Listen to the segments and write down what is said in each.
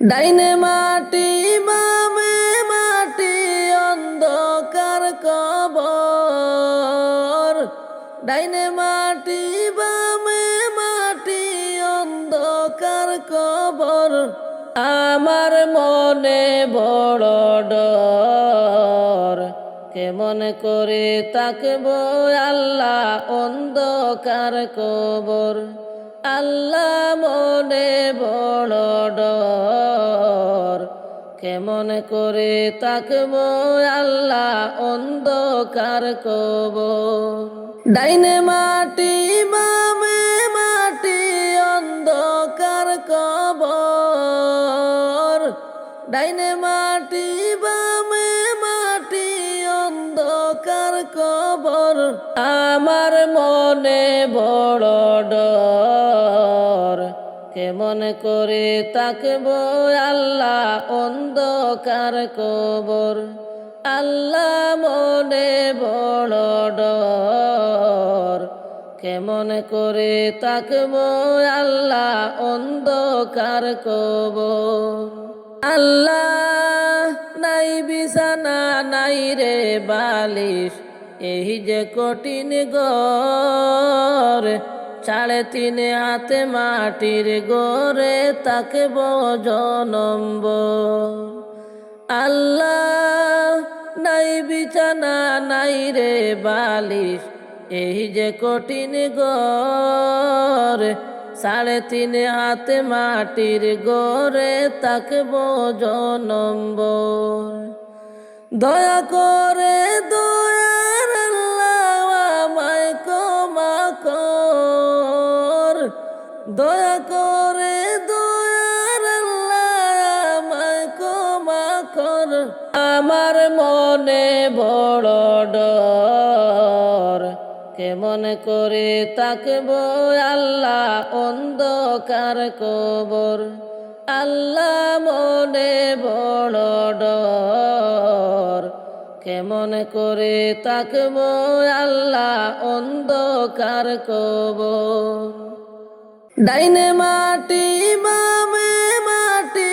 ডাইনে মাটি বামে মাটি অন্ধকার কবর। ডাইনে মাটি বামে মাটি অন্ধকার কবর। আমার মনে বড় ডর, কেমন করে তাকবো আল্লাহ অন্ধকার কবর। আল্লাহ মনে বড় ডর, কেমন করে তাকবো আল্লাহ অন্ধকার কবর। ডাইনে মাটি বামে মাটি অন্ধকার কবর। ডাইনে মাটি বামে মাটি অন্ধকার কবর। আমার মনে বড় ডর, কেমন করে তাকবো আল্লাহ অন্ধকার কবর। আল্লাহ মনে বড় ডর, কেমন করে তাকবো আল্লাহ অন্ধকার কবর। আল্লাহ নাই বিছানা নাই রে বালিশ, এই যে কঠিন ঘর। 3.5 হাতে মাটির গড়ে তাকব জনম্বর। আল্লাহ নাই বিছানা নাই রে বালিশ, এই যে কঠিন ঘর। 3.5 হাতে মাটির গড়ে তাকব জনম্বর। দয়া করে দয়ার আল্লাহ আমায় ক্ষমা কর। দয়া করে দয়ার আল্লাহ আমায় ক্ষমা কর। আমার মনে বড় ডর, কেমন করে তাকবো আল্লাহ অন্ধকার কবর। আল্লাহ মনে বড় ডর, কেমন করে তাকবো আল্লাহ অন্ধকার কবর। ডাইনে মাটি বামে মাটি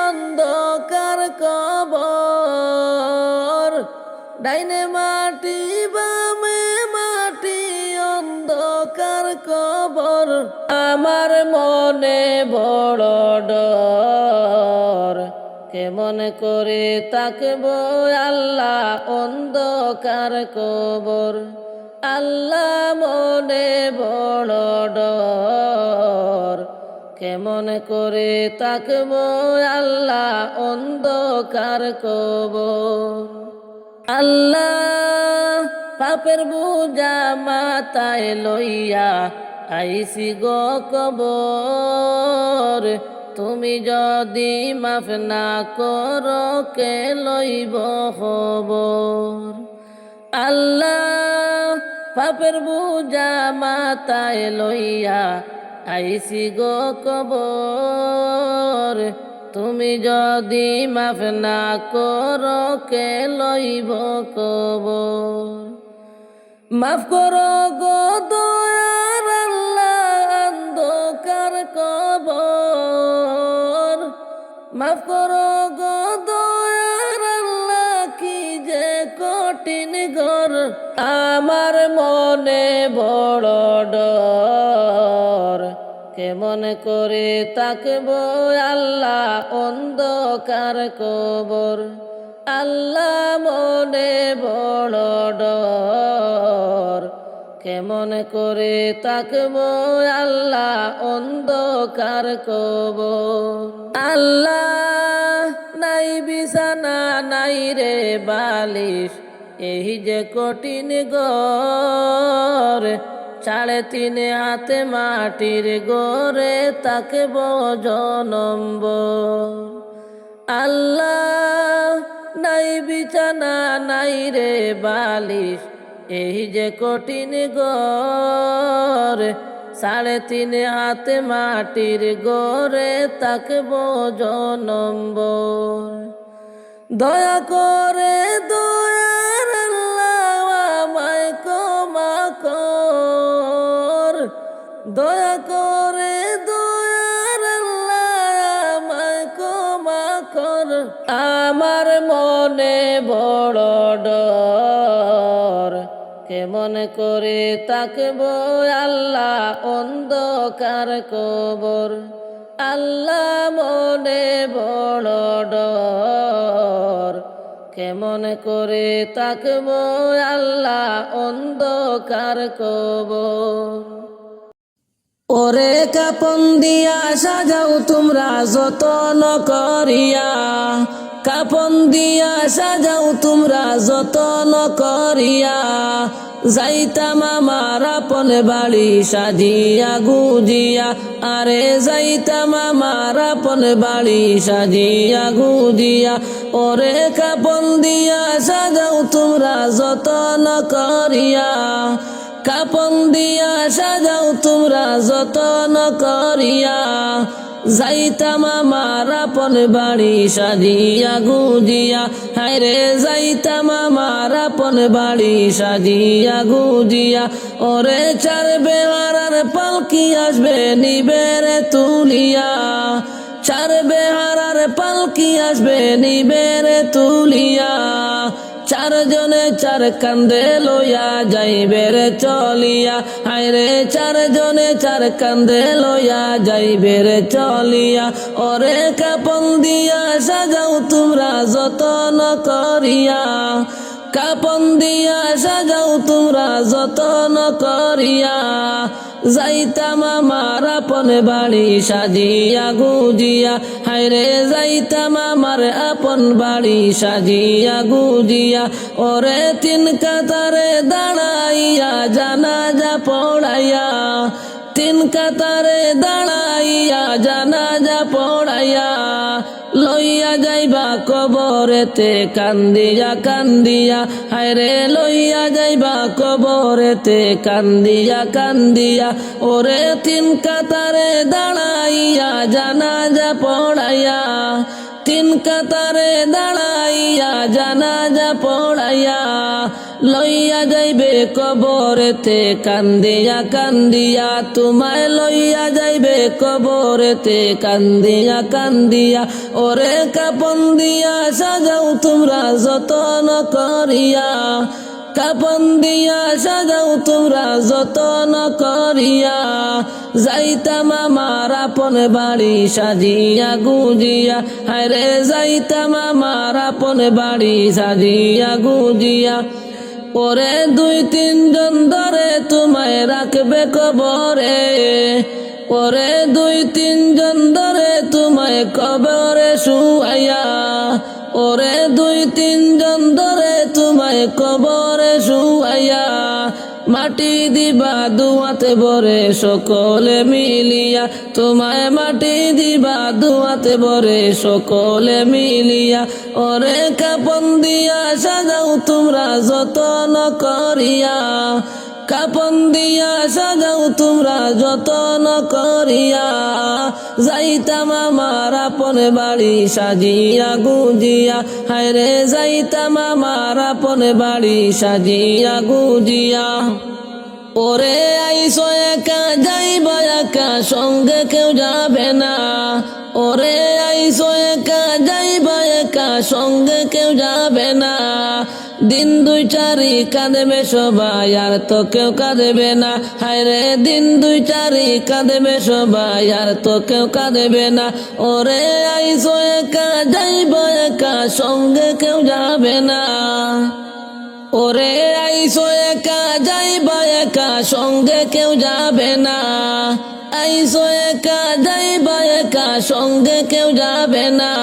অন্ধকার কবর। ডাইনে মাটি বামে মাটি অন্ধকার কবর। আমার মনে বড় ডর, কেমন করে তাকবো আল্লাহ অন্ধকার কবর। আল্লাহ মনে বড় ডর, কেমন করে তাকবো আল্লাহ অন্ধকার কবর। আল্লাহ পাপের বোঝা মাথায় লইয়া আইসি গো কবর। তুমি যদি মাফ না করো কে লইব খবর। আল্লাহ পাপের বোঝা মাথায় লইয়া আইসি গো কবর। তুমি যদি মাফ না করো কে লইব কবর। মাফ করো গো দয়ার আল্লাহ অন্ধকার কবর। মাফ করো গো দয়ার আল্লাহ কি যে কঠিন ঘর। আমার মনে বড় ডর, কেমন করে তাকবো আল্লাহ অন্ধকার কবর। আল্লাহ মনে বড় ডর, কেমন করে তাকবো আল্লাহ অন্ধকার কবর। আল্লাহ নাই বিছানা নাই রে বালিশ, এই যে কঠিন ঘর। 3.5 হাতে মাটির গড়ে তাকব জনম্বর। আল্লাহ নাই বিছানা নাই রে বালিশ, এই যে কঠিন ঘর। 3.5 হাতে মাটির গড়ে তাকব জনম্বর। দয়া করে দয়ার আল্লাহ আমায় ক্ষমা কর। দয়া করে দয়ার আল্লাহ আমায় ক্ষমা কর আমার মনে বড় ডর কেমন করে তাকবো আল্লাহ অন্ধকার কবর আল্লাহ মনে বড় ডর কেমন করে তাকবো আল্লাহ অন্ধকার কবর ওরে কাপন দিয়া সাজাও তোমরা যতন করিয়া কাপন দিয়া সাজাও তোমরা যতন করিয়া যাইতাম আমার আপন বাড়ি সাজিয়া গুজিয়া আরে যাইতাম আমার আপন বাড়ি সাজিয়া গুজিয়া ওরে কাপন দিয়া সাজাও তোমরা যতন করিয়া কাপন দিয়া সাজাও তোমরা যতন করিয়া যাইতাম আমার আপন বাড়ি সাজিয়া গুজিয়া হায়রে যাইতাম আমার আপন বাড়ি সাজিয়া গুজিয়া ওরে চার বেহারার পালকি আসবে নিবেরে তুলিয়া চার বেহারার পালকি আসবে নিবেরে তুলিয়া চারজনে চার কান্দে লইয়া যাইবে রে চলিয়া হায়রে চারজনে চার কান্দে লইয়া যাইবে রে চলিয়া ওরে কাপন দিয়া সাজাও তোমরা যতন করিয়া কাপন দিয়া সাজাও তোমরা যতন করিয়া যাইতাম আমার আপন বাড়ি সাজিয়া গুজিয়া হায়রে যাইতাম আমার আপন বাড়ি সাজিয়া গুজিয়া ওরে তিন কাতারে দাঁড়াইয়া জানাজা পড়াইয়া তিন কাতারে দাঁড়াইয়া জানাজা পড়াইয়া লইয়া যাইবা কবরেতে কান্দিয়া কান্দিয়া হায়রে লইয়া যাইবা কবরেতে কান্দিয়া কান্দিয়া ওরে তিন কাতারে দাঁড়াইয়া জানাজা পড়াইয়া তিন কাতারে দাঁড়াইয়া জানাজা পড়াইয়া লইয়া যাইবে কবরেতে কান্দিয়া কান্দিয়া তোমায় লইয়া যাইবে কবরেতে কান্দিয়া কান্দিয়া ওরে কাপন দিয়া সাজাও তোমরা যতন করিয়া কাপন দিয়া সাজাও তোমরা যতন করিয়া যাইতাম আমার আপন বাড়ি সাজিয়া গুজিয়া হায়রে যাইতাম আমার আপন বাড়ি সাজিয়া গুজিয়া ওরে দুই তিনজন ধরে তোমায় রাখবে কবরে ওরে দুই তিনজন ধরে তোমায় কবরে শুয়াইয়া ওরে দুই তিনজন ধরে তোমায় কবরে শুয়াইয়া মাটি দিবা দুয়াতে ভরে সকলে মিলিয়া তোমায় মাটি দিবা দুয়াতে ভরে সকলে মিলিয়া ওরে কাপন দিয়া সাজাও তোমরা যতন করিয়া কাপন দিয়া সাজাও তোমরা যতন করিয়া যাইতাম আমার আপন বাড়ি সাজিয়া গুজিয়া হায়রে যাইতাম আমার আপন বাড়ি সাজিয়া গুজিয়া ওরে আইসো একা যাইবা একা সঙ্গে কেউ যাবে না ওরে আইসো একা যাইবা একা সঙ্গে কেউ যাবে না দিন দুই চারি কাঁদবে সবাই আর তো কেউ কাঁদবে না হায়রে দিন দুই চারি কাঁদবে সবাই আর তো কেউ কাঁদবে না ওরে আইসো একা যাইবা একা সঙ্গে কেউ যাবে না ওরে আইসো একা যাইবা একা সঙ্গে কেউ যাবে না আইসো একা যাইবা একা সঙ্গে কেউ যাবে না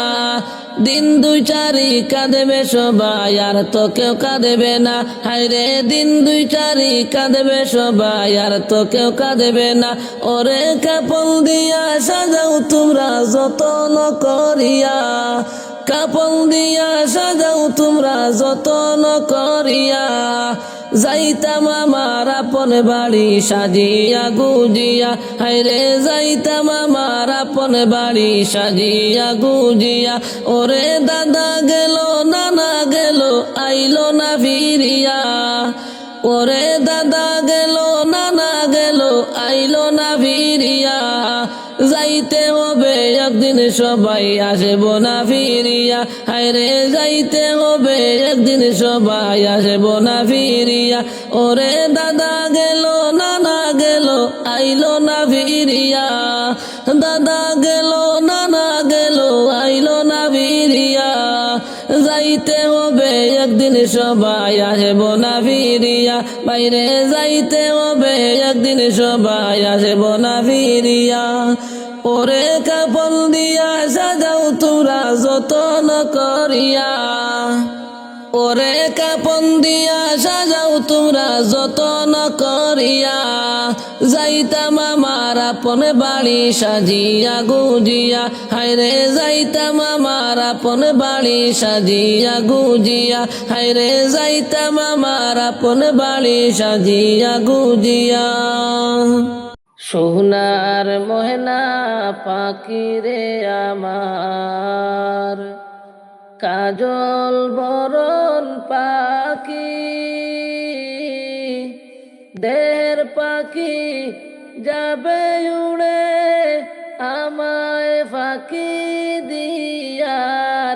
দিন দুই চারি কাঁদবে সবাই আর তো কেউ কাঁদবে না হায়রে দিন দুই চারি কাঁদবে সবাই আর তো কেউ কাঁদবে না ওরে কাপন দিয়া সাজাও তোমরা যতন করিয়া কাপন দিয়া সাজাও তোমরা যতন করিয়া যাইতাম আমার আপন বাড়ি সাজিয়া গুজিয়া হায়রে যাইতাম আমার আপন বাড়ি সাজিয়া গুজিয়া ওরে দাদা গেল নানা গেল আইলো না ফিরিয়া ওরে দাদা গেল নানা গেল আইলো না ফিরিয়া যাইতে হবে একদিন সবাই আসব না ফিরিয়া, হায়রে যাইতে হবে একদিন সবাই আসব না ফিরিয়া। ওরে দাদা গেল নানা গেল আইলো না ফিরিয়া, দাদা গেল নানা গেল আইলো না ফিরিয়া। যাইতে হবে একদিন সবাই আসব না ফিরিয়া, বাইরে যাইতে হবে একদিন সবাই আসব না ফিরিয়া। ওরে কাপন দিয়া সাজাও তোরা যতন করিয়া, ওরে কাপন দিয়া সাজাও তোরা যতন করিয়া। যাইতাম আমার আপন বাড়ি সাজিয়া গুজিয়া, হায়রে যাইতাম আমার আপন বাড়ি সাজিয়া গুজিয়া, হায়রে যাইতাম আমার আপন বাড়ি সাজিয়া গুজিয়া। সোনার ময়না পাখি রে আমার, কাজল বরণ পাখি, দের পাখি যাবে উড়ে আমায় ফাঁকি দিয়া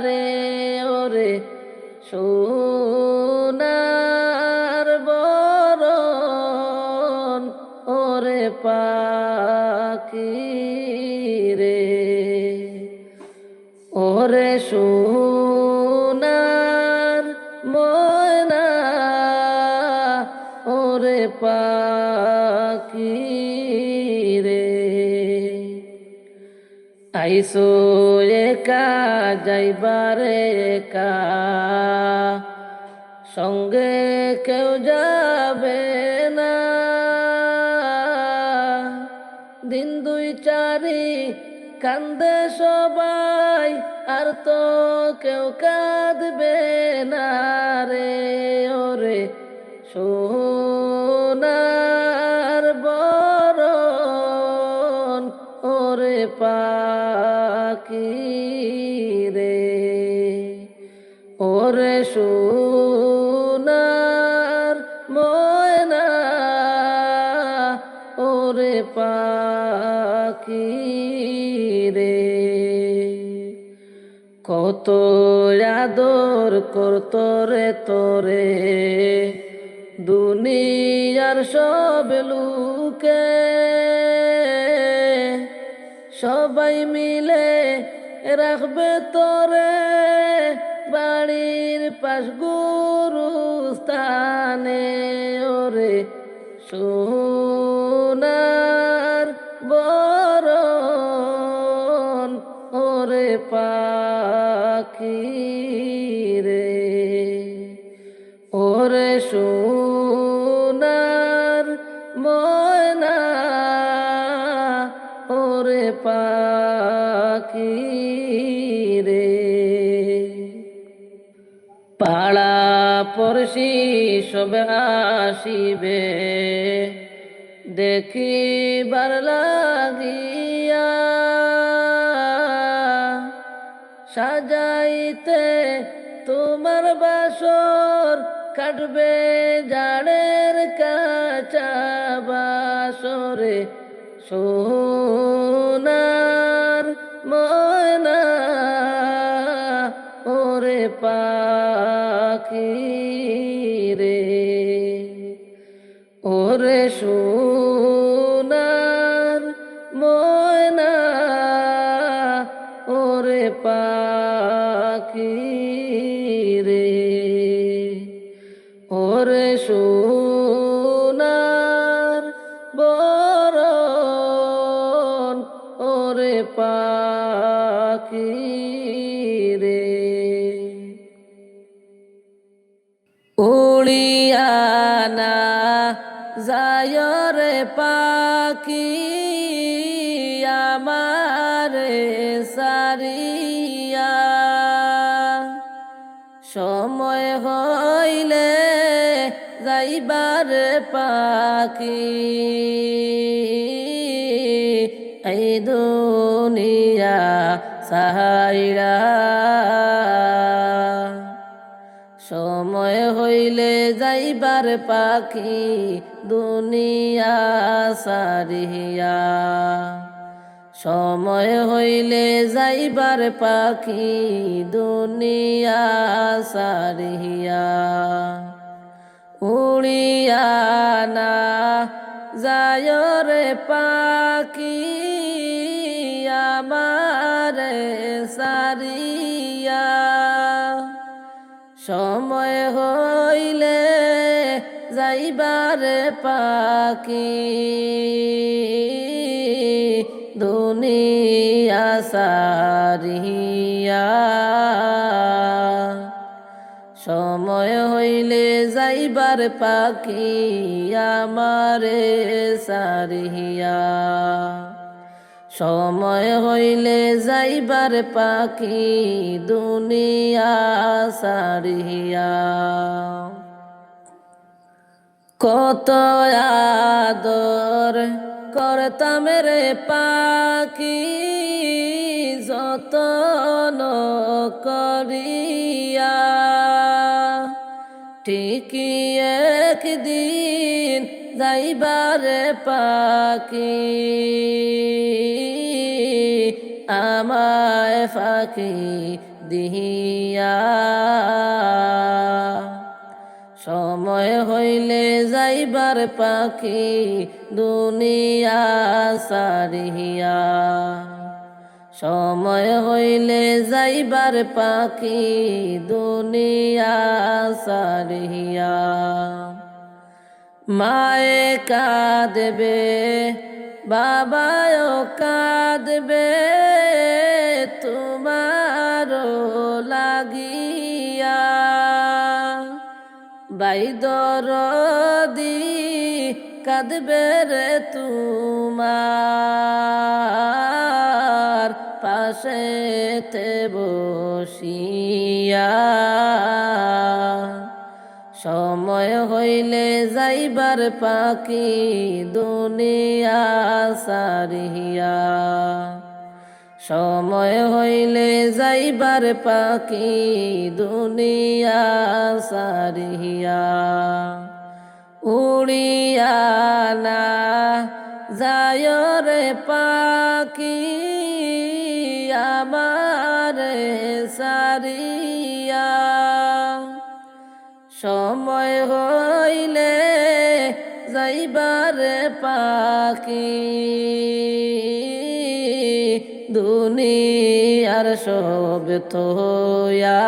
রে। ওরে সোনার বরণ ওরে পাখি রে, ওরে সোনার ময়না ওরে পাখি রে। আইসো একা যাইবারে একা, সঙ্গে কেউ যাবে না। দিন দুই চারি কান্দে সবাই, আর তো কেউ কাঁদবে না রে। ওরে সোনার বরণ ওরে পাখি রে, ওরে সোনার ময়না ওরে পাখি রে। কত আদর করত রে তোরে দুনিয়ার সব লোকে, সবাই মিলে রাখবে তোরে বাড়ির পাশ গুরুস্থানে। ওরে সোনার বরণ ওরে পাখি রে, ওরে সোনার ময়না ওরে পাখি রে। পাড়া পড়শি সবে আসিবে দেখিবার লাগিয়া, সাজাইতে তোমার বাসর কাটবে জাড়ের কাঁচা বাসরে। সোনার ময়না ওরে পাখি রে, ওরে সোনার ময়না ওরে পাখি রে, ওরে সোনার বরণ ওরে পাখি রে। উড়িয়ানা যায় রে পাখি আমারে সারিয়া, সময় হইলে যাইবার পাখি এই দুনিয়া সাহাইরা। সময় হইলে যাইবার পাখি দুনিয়া সারিয়া, সময় হইলে যাইবার পাখি দুনিয়া সারিয়া উড়িয়া না যায় রে পাখি আমারে সারিয়া সময় হইলে যাইবার পাখি দুনিয়া সারিয়া সময় হইলে যাইবার পাখি আমারে সারিয়া সময় হইলে যাইবার পাখি দুনিয়া সারিয়া কত আদর করতাম রে পাখি যতন করিয়া ঠিকই একদিন যাইবারে পাখি আমায় ফাঁকি দিহিয়া সময় হইলে যাইবার পাখি দুনিয়া সারিয়া সময় হইলে যাইবার পাখি দুনিয়া সারিয়া মায়ে কাঁদবে বাবাও কাঁদবে তোমারও লাগিয়া বাইদরদি কাঁদবে রে তোমার পাশেতে বসিয়া সময় হইলে যাইবার পাখি দুনিয়া সারিয়া সময় হইলে যাইবার পাখি দুনিয়া সারিয়া উড়িয়া না যায় রে পাখি আমারে সারিয়া সময় হইলে যাইবার পাখি দুনিয়ার সব থয়া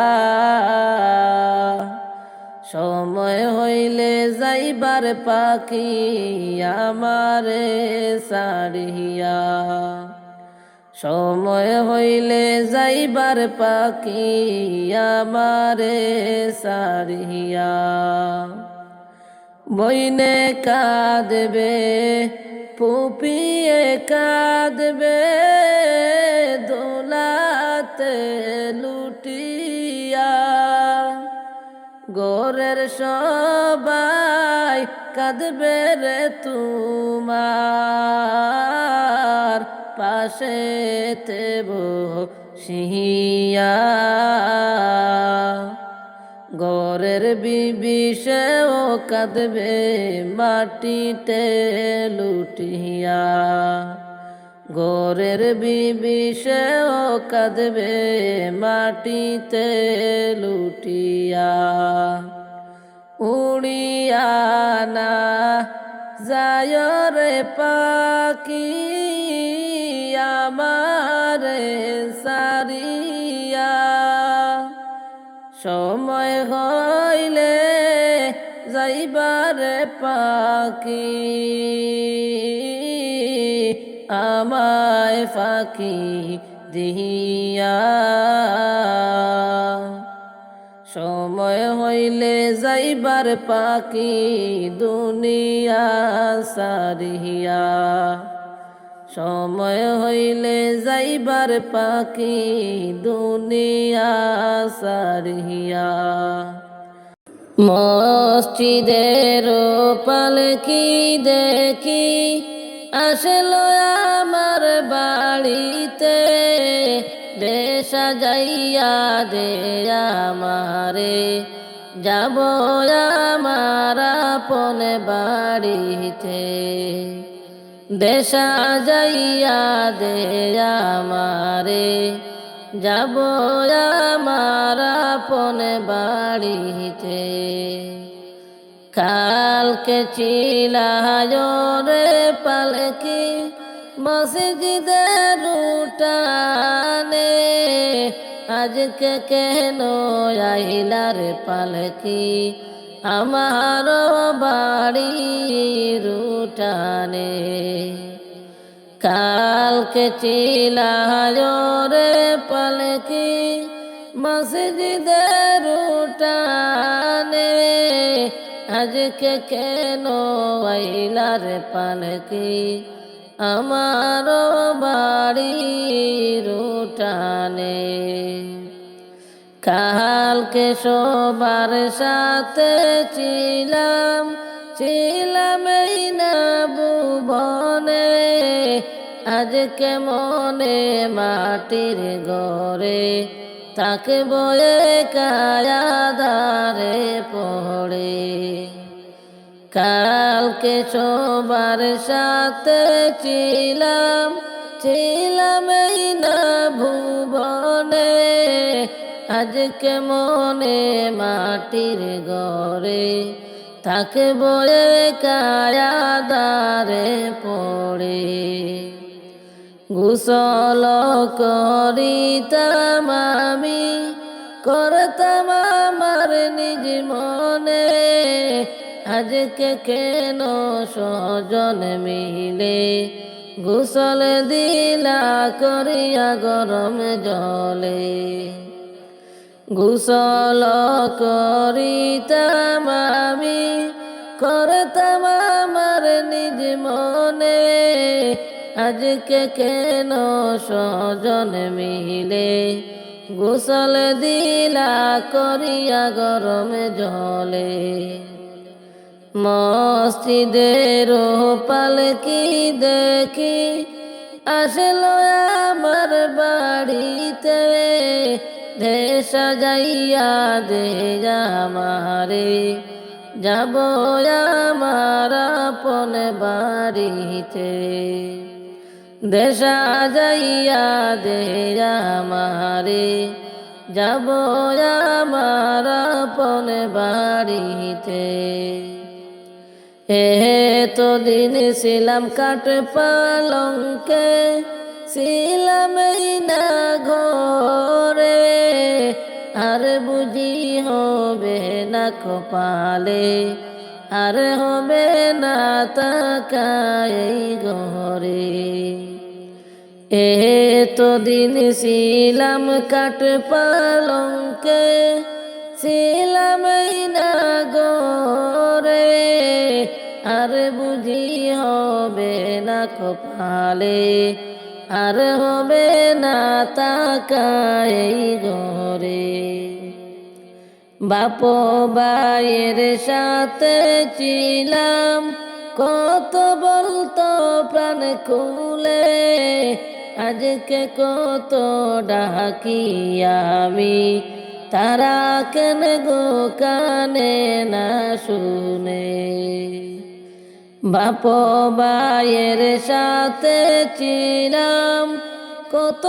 সময় হইলে যাইবার পাখি আমারে সারিয়া সময় হইলে যাইবার পাখি আমারে সারিয়া বইনে কাঁদবে পুপিয়ে কাঁদবে দোলাতে লুটিয়া গোরের সবাই কাঁদবে রে তোমার পাশেতে বসিয়া গোরের বিবি সেও কাঁদবে মাটিতে লুটিয়া গোরের বিবি সেও কাঁদবে মাটিতে লুটিয়া উড়িয়া না যায় রে পাখি আমারে সারিয়া সময় হইলে যাইবার পাখি আমায় ফাঁকি দিহিয়া সময় হইলে যাইবার পাখি দুনিয়া সারিয়া সময় হইলে যাইবার পাখি দুনিয়া সারিয়া মসজিদের পালকি দেখি আসলো আমার বাড়িতে দে সাজাইয়া দে আমারে যাব আমার আপন বাড়িতে দেশা যাইয়া দে আমারে, যাব আমার আপন বাড়িতে। কালকে ছিলায় রে পালকি মসজিদের উঠানে, আজকে কেন আইলা রে পালকি আমার বাড়ির উঠানে। কালকে ছিলায় রে পালকি মসজিদের উঠানে, আজকে কেন আইলা রে পালকি আমার বাড়ির উঠানে। কালকে সবার সাথে ছিলাম এই না ভুবনে, আজকে মনে মাটির ঘরে তাকে বয়ে কায়াদারে পড়ে। কালকে সবার সাথে ছিলাম এই না ভুবনে, আজকে মনে মাটির ঘরে তাকে বয়ে কায়াদারে পড়ে। গোসল করিতাম আমি, করতাম আমার নিজ মনে, আজকে কেন স্বজন মিলে গোসল দিলা করিয়া গরম জলে। গোসল করিতাম আমি, করতাম আমার নিজ মনে, আজকে কেন স্বজন মিলে গোসল দিলা করিয়া গরম জলে। মসজিদের পালকি দেখি আসলো আমার বাড়িতে, দেশা যাইয়া দে আমারে, যাব আমার আপন বাড়িতে। দেশা যাইয়া দে আমারে, যাব আমার আপন বাড়িতে। তো দিন ছিলাম কাঠ পালঙ্কে, ছিলাম এই না ঘরে, আর বুঝি হবে না কপালে, আর হবে না তাকাই ঘরে। তো দিন ছিলাম কাঠ পালঙ্কে, ছিলাম এই না ঘরে, আর বুঝি হবে না কপালে, আর হবে না তাকাই ঘরে। বাপ ভাইয়ের সাথে ছিলাম কত বলতো প্রাণ খুলে, আজকে কত ডাকি আমি, তারা কেন গো কানে না শুনে। বাপ ভাইয়ের সাথে ছিলাম কত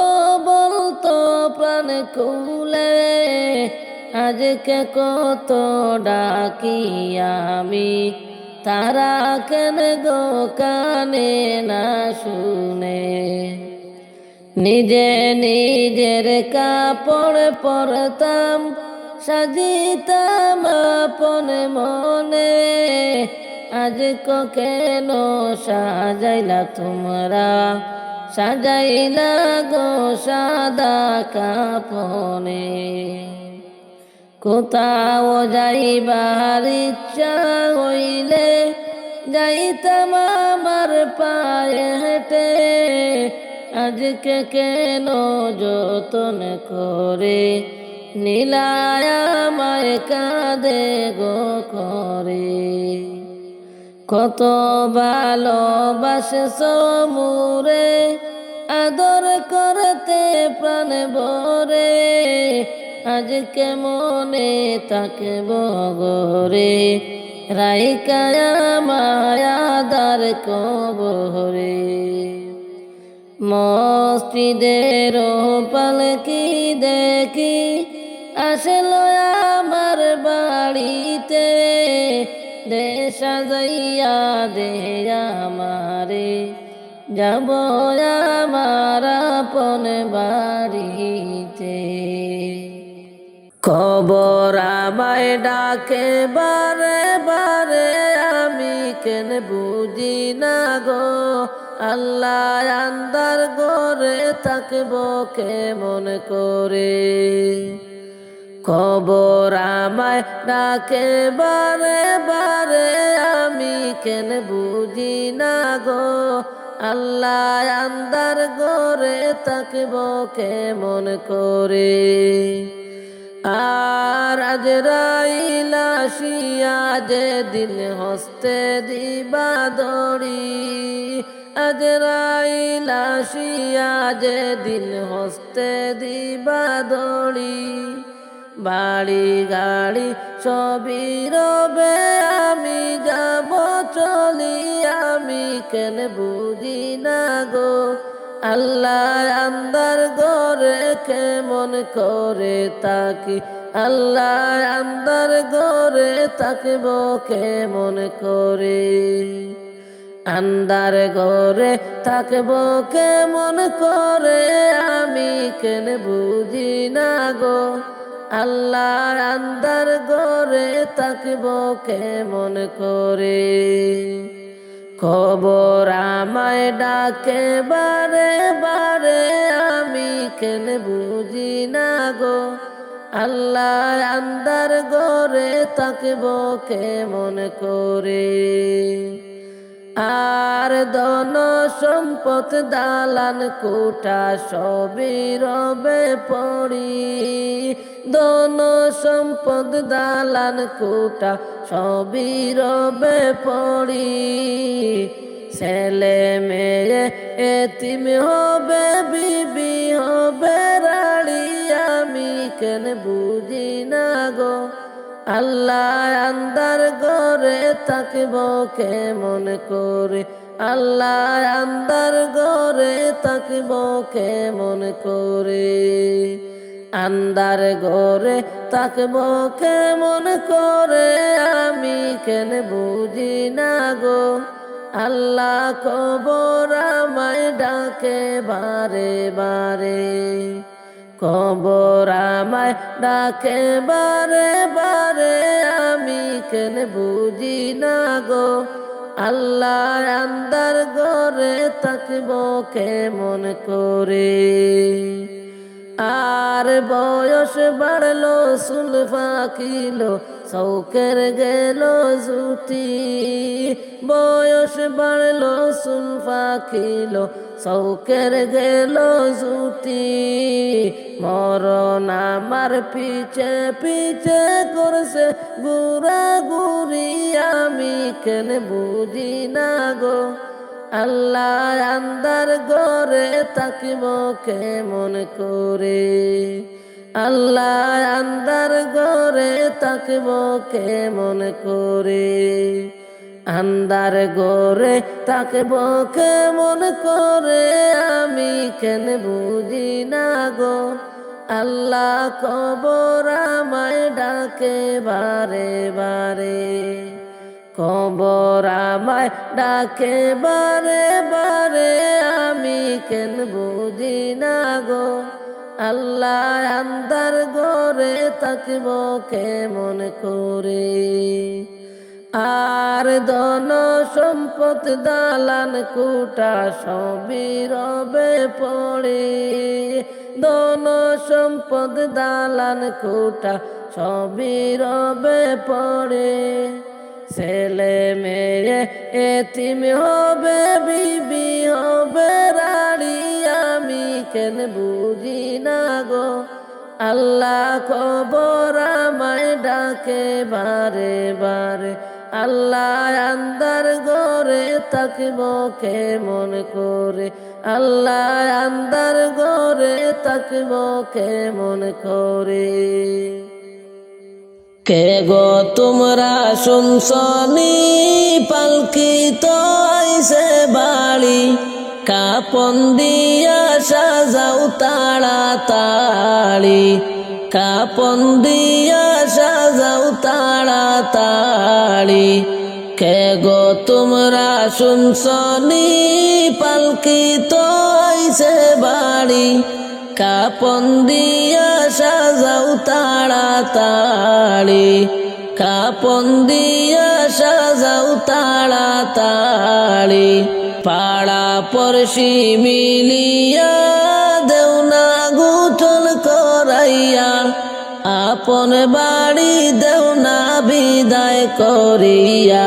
বলতো প্রাণ খুলে, আজকে কত ডাকি আমি, তারা কেন গো কানে না শুনে। নিজে নিজের কাপড় পরতাম, সাজিতাম আপন মনে, আজকে কেন সাজাইলা তোমরা, সাজাইলা গো সাদা কাপনে। কোথাও যাইবার ইচ্ছা হইলে যাইতাম আমার পায়ে হেঁটে, আজকে কেন যতন করে নীলায় আমায় কাঁদে গো করে। কত ভালোবাসছো মোরে, আদর করতে প্রাণ ভরে, আজকে মনে থাকব গোরে, রাইকায়া মায়াদার কবরে। মসজিদের পালকি দেখি আসলো আমার বাড়িতে, দে সাজাইয়া দে আমারে, যাব আমার আপন বাড়িতে। কবর আমায় ডাকে বারে বারে, আমি কেন বুঝি না গো, আল্লাহ আন্দার ঘরে থাকবো কেমন করে। কবর আমায় ডাকে বারে বারে, আমি কেন বুঝি না গো, আল্লাহ আন্দার ঘরে থাকবো কেমন করে। আর আজরাইল আসিয়া যেদিন হস্তে দিবা দড়ি, আজরাইল আসিয়া যেদিন হস্তে দিবা দড়ি, বাড়ি গাড়ি সবই রবে, আমি যাব চলি, আমি কেন বুঝি না গো, আল্লাহ আন্দার ঘরে কেমন করে তাকি, আল্লাহ আন্দার ঘরে থাকব কেমন করে। আন্দার ঘরে থাকব কেমন করে, আমি কেন বুঝি না গো, আল্লাহ আন্দার ঘরে থাকব কেমন করে। কবর আমায় ডাকে বারে বারে, আমি কেন বুঝি না গো, আল্লাহ আন্দার ঘরে থাকব কেমন করে। আর ধন সম্পদ দালান কোঠা সবই রবে পড়ি, ধন সম্পদ দালান কোঠা সবই রবে পড়ি, ছেলে মেয়ে এতিম হবে, বিবি হবে রাড়ি, আমি কেন বুঝি না গো, আল্লাহ আন্দার ঘরে থাকব কেমন করে, আল্লাহ আন্দার ঘরে থাকব কেমন করে। আন্দার ঘরে থাকব কেমন করে, আমি কেন বুঝি না গো, আল্লাহ কবর আমায় ডাকে বারে বারে। কবর আমায় ডাকে বারে বারে, আমি কেন বুঝি না গো, আল্লাহ আন্দার ঘরে থাকব কেমন করে। আর বয়স বাড়লো চুল পাকিলো, শৌকের গেল জুটি, বয়স বাড়লো চুল পাকিলো, শৌকের গেল জুটি, মরণ আমার পিছে পিছে করছে গুড়া গুড়ি, আমি কেন বুঝি না গো, আল্লাহ আন্দার ঘরে থাকব কেমন করে, আল্লাহ আন্দার ঘরে থাকব কেমন করে। আন্দার ঘরে থাকব কেমন করে, আমি কেন বুঝি না গো, আল্লাহ কবর আমায় ডাকে বারে বারে। কবর আমায় ডাকে বারে বারে, আমি কেন বুঝি না গো, আল্লাহ আন্দার ঘরে থাকব কেমন করে। আর ধন সম্পদ দালান কোঠা সবই রবে পড়ে, ধন সম্পদ দালান কোঠা সবই রবে পড়ে, ছেলে মেয়ে এতিম হবে, বিবি হবে রাড়ি, আমি কেন বুঝি না গো, আল্লাহ কবর আমায় ডাকে বারে বারে, আল্লাহ আন্দার ঘরে থাকব কেমন করে, আল্লাহ আন্দার ঘরে থাকব কেমন করে। কে গো তোমরা শুনছনি পালকি তো আইছে বাড়ি কাপন দিয়া সাজাও তাড়াতাড়ি কাপন দিয়া সাজাও তাড়াতাড়ি কে গো তোমরা শুনছনি পালকি তো আইছে বাড়ি কাপন দিয়া সাজাও তাড়াতাড়ি কাপন দিয়া সাজাও তাড়াতাড়ি পাড়া পড়শি মিলিয়া দেও না গুঠন করাইয়া আপন বাড়ি দেও না বিদায় করিয়া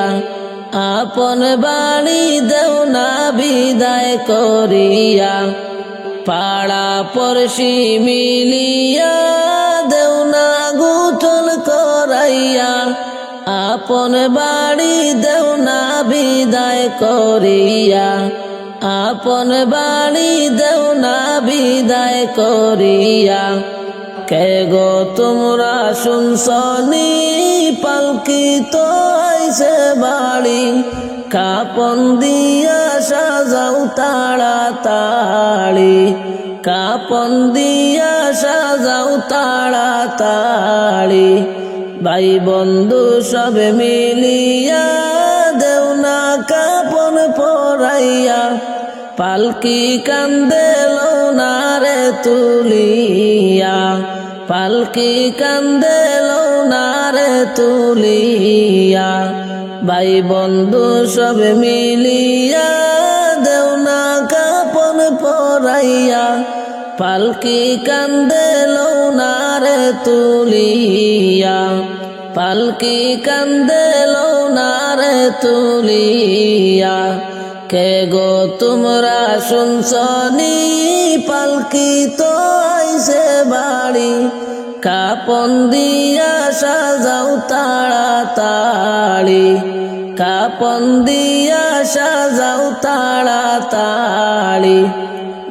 আপন বাড়ি দেও না বিদায় করিয়া পাড়া পড়শি মিলিয়া দেও না গুঠন করাইয়া আপন বাড়ি দেও না বিদায় করিয়া আপন বাড়ি দেও না বিদায় করিয়া কে গো তোমরা শুনছনি পালকি তো আইছে বাড়ি কাপন দিয়া সাজাও তাড়াতাড়ি কাপন দিয়া সাজাও তাড়াতাড়ি ভাই বন্ধু সব মিলিয়া দেও না কাপন পরাইয়া পালকি কান্দে লৌনারে তুলিয়া পালকি কান্দে লৌনারে তুলিয়া ভাই বন্ধু সব মিলিয়া দেও না কাপন পরাইয়া পালকি কান্দে লৌনারে তুলিয়া পালকি কান্দে লৌনারে তুলিয়া কে গো তোমরা শুনছনি পালকি তো আইছে বাড়ি কাপন দিয়া সাজাও তাড়াতাড়ি কাপন দিয়া সাজাও তাড়াতাড়ি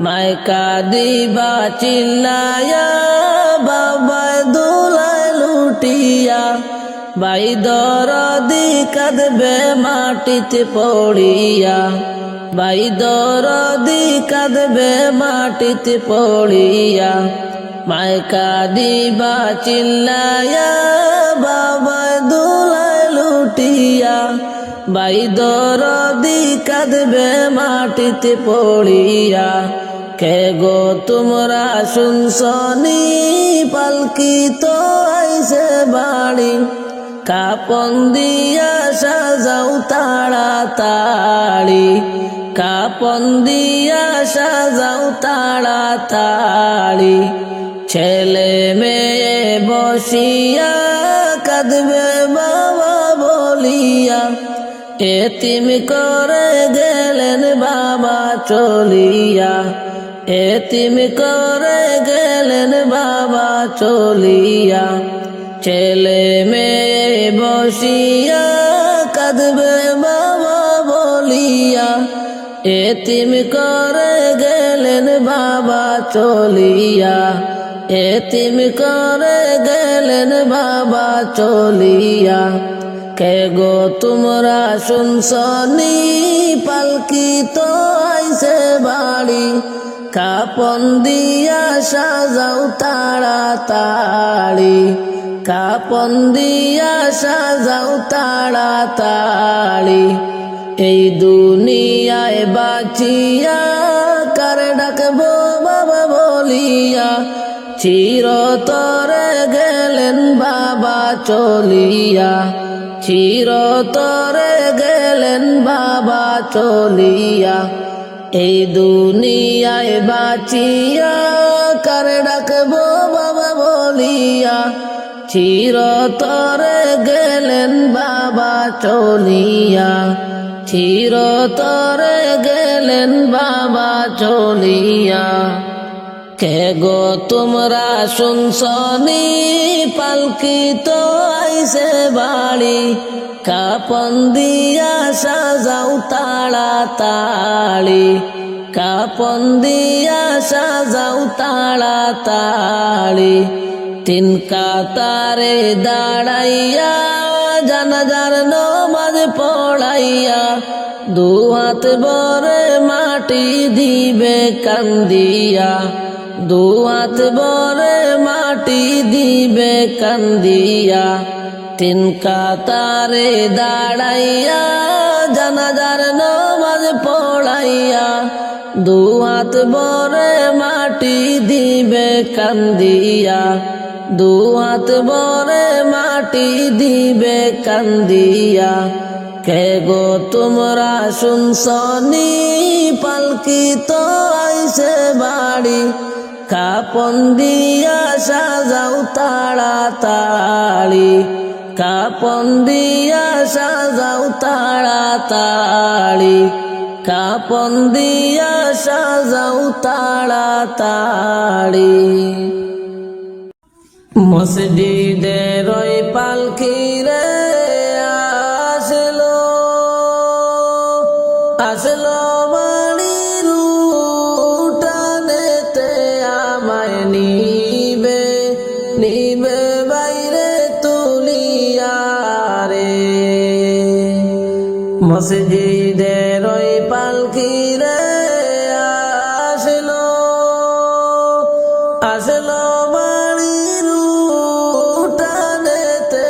মাইকা দিবা চিল্লায়া বাবায় দুলায় লুটিয়া ভাই দরদি কাঁদবে মাটিতে পড়িয়া ভাই দরদি কাঁদবে মাটিতে পড়িয়া মাইকা দিবা চিল্লায়া বাবায় দুলায় লুটিয়া ভাই দরদি কাঁদবে মাটিতে পড়িয়া কে গো তোমরা শুনছনি পালকি তো আইছে বাড়ি কাপন দিয়া সাজাও তাড়াতাড়ি কাপন দিয়া সাজাও তাড়াতাড়ি ছেলে মেয়ে বসিয়া কাঁদবে বাবা বলিয়া এতিম করে গেলেন বাবা চলিয়া এতিম করে গেলেন বাবা চলিয়া ছেলে মেয়ে বসিয়া কাঁদবে বাবা বলিয়া এতিম করে গেলেন বাবা চলিয়া এতিম করে গেলেন বাবা চলিয়া কে গো তোমরা শুনছনি পালকি তো আইছে বাড়ি কাপন দিয়া সাজাও তাড়াতাড়ি কাপন দিয়া সাজাও তাড়াতাড়ি এই দুনিয়ায় বাঁচিয়া কার ডাকবো বাবা বলিয়া চিরতরে গেলেন বাবা চলিয়া চিরতরে গেলেন বাবা চলিয়া এই দুনিয়ায় বাঁচিয়া কার ডাকবো বাবা বলিয়া চিরতরে গেলেন বাবা চলিয়া চিরতরে গেলেন বাবা চলিয়া কে গো তোমরা শুনছনি পালকি তো আইছে বাড়ি কাপন দিয়া সাজাও তাড়াতাড়ি কাপন দিয়া সাজাও তাড়াতাড়ি তিন কাতারে দাঁড়াইয়া জানাজার নমাজ পড়াইয়া দু হাত ভরে মাটি দিবে কান্দিয়া দু হাত ভরে মাটি দিবে কান্দিয়া তিন কাতারে দাঁড়াইয়া জানাজার নমাজ পড়াইয়া দু হাত ভরে মাটি দিবে কান্দিয়া দু হাত ভরে মাটি দিবে কান্দিয়া কে গো তোমরা শুনছনি পালকি তো আইছে বাড়ি কাপন দিয়া সাজাও তাড়াতাড়ি কাপন দিয়া সাজাও তাড়াতাড়ি কাপন দিয়া সাজাও তাড়াতাড়ি মসজিদের ওই পালকি রে আসলো আসলো বাড়ির উঠানেতে আমায় নিবে নিবে বাইরে তুলিয়া রে মসজিদের ওই পালকি রে আসলো আসলো বাড়ির উঠানেতে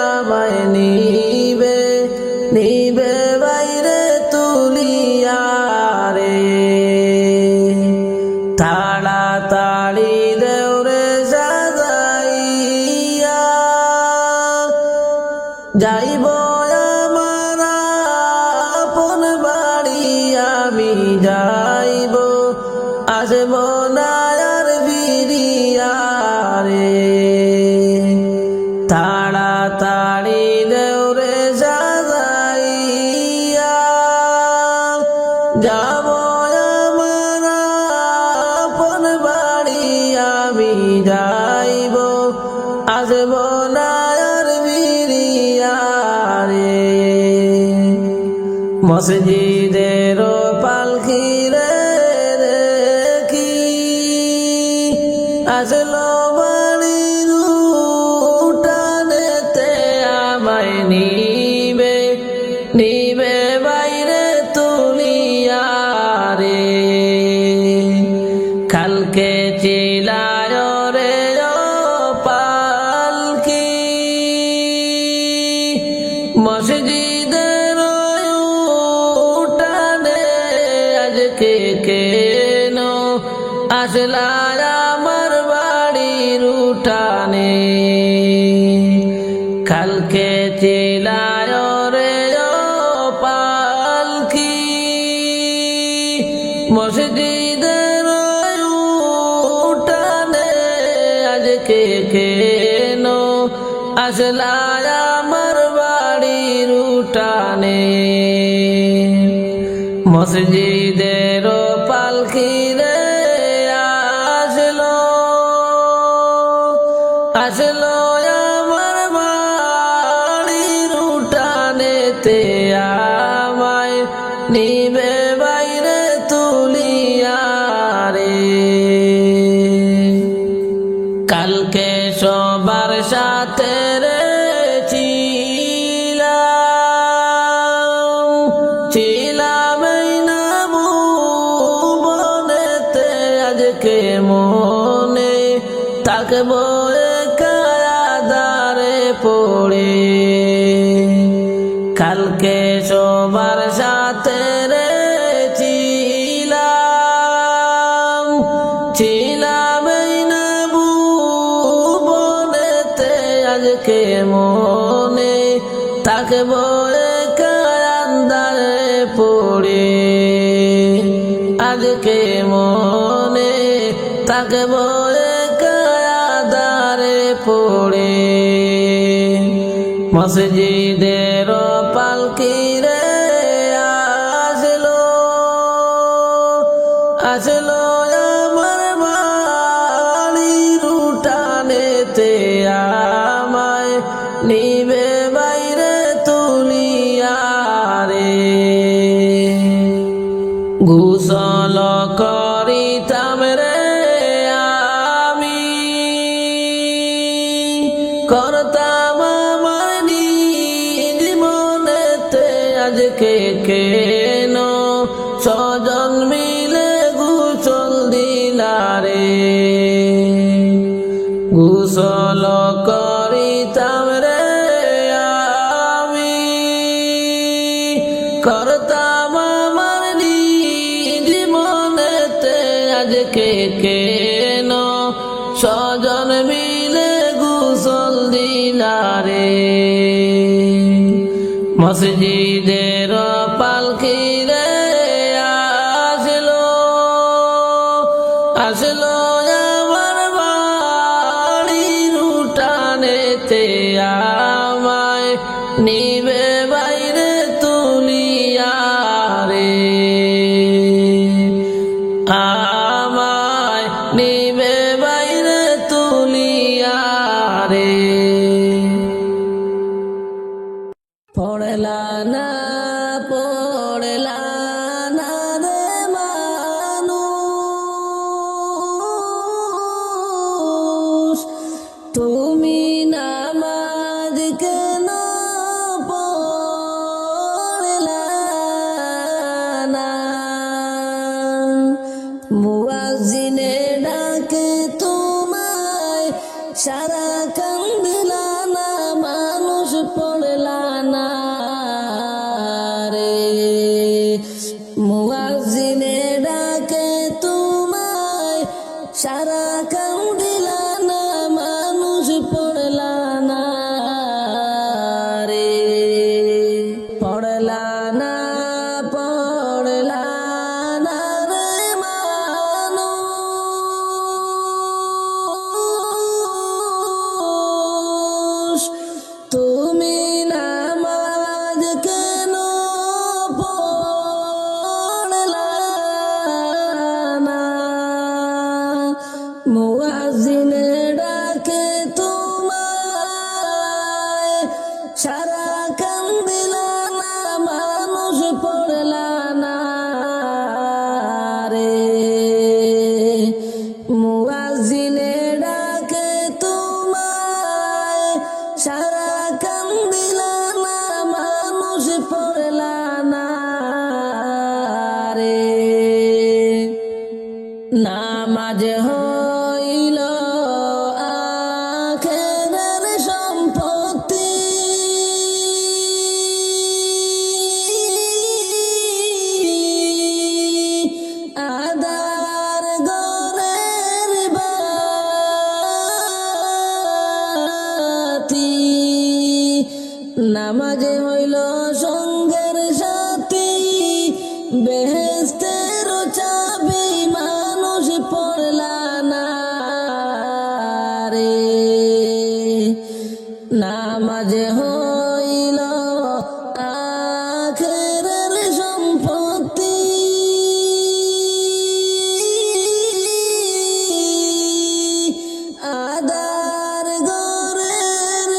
আমায় নিবে নিবে বাইরে তুলিয়া রে তাড়াতাড়ি দেওরে সাজাইয়া যাইব আমার আপন বাড়ি আমি যাইব আসব না আর ফিরিয়া রে তাড়াতাড়ি দেওরে সাজাইয়া যাব আমার আপন বাড়ি আমি যাইব আসব না আর ফিরিয়া রে মসজিদের পালকি রে দেখি আসলো বাড়ির উঠানেতে আমায় নিবে নিবে বাইরে তুলিয়া রে কালকে চিলায় রে ও পালকি মসজিদের উঠানে আজকে কেন আসলা আমার বাড়ির উঠানে কালকে চিলায় রে ও পালকি মসজিদের উঠানে আজকে কেন আসলা আমার বাড়ির উঠানে মসজিদের পালকি রে আসলো আসলো আমার বাড়ির উঠানেতে আমায় নিবে বাইরে তুলিয়া রে কালকে সবার সাথে রে ছিলাম এই না ভুবনেতে আজকে মনে থাকবো কায়াদারে পড়ে কালকে সবার সাথে রে ছিলাম এই না ভুবনেতে আজকে মনে থাকবো কায়াদারে পড়ে আজকে মনে থাকবো কায়াদারে পড়ে মসজিদের পালকি রে আসলো আসলো আমার বাড়ির উঠানেতে আমায় নিবে বাইরে তুলিয়া রে গোসল করিতাম রে আমি করতাম আমার নিজ মনেতে আজকে কেন স্বজন মিলে গোসল দিলারে গোসল করিতাম রে আমি করতাম আমার নিজ মনেতে আজকে কেন স্বজন মিলে গোসল দিলারে মসজিদের পালকি রে আসলো আসলো আমার বাড়ির উঠানেতে আমায় নিবে বাইরে তুলিয়া রে আমায় নিবে বাইরে তুলিয়া রে পড়লা না পড়লা না রে মানুষ তুমি নামাজ কেন পড়লা না মুয়াজ্জিনে ডাকে তোমায় সারা কান্দিলা না মানুষ পড়লা না রে মুয়াজ্জিনে ডাকে তোমায় সারা কান্দিলা না মানুষ পড়লা না রে পড়লা না পড়লা না রে মানুষ তুমি নামাজ কেন পড়লা না মুয়াজ্জিনে ডাকে তোমায় সারা কান্দিলা না মানুষ পড়লা না রে মুয়াজ্জিনে ডাকে তোমায় সারা কান্দিলা না মানুষ পড়লা না রে নামাজ হইল আখেরের সম্পত্তি আদার গরের বাতি নামাজে হইল সঙ্গের সাথী বেহেশতের চাবি মানুষ পড়লা না রে নামাজে হইল আখেরের সম্পত্তি আদার গরের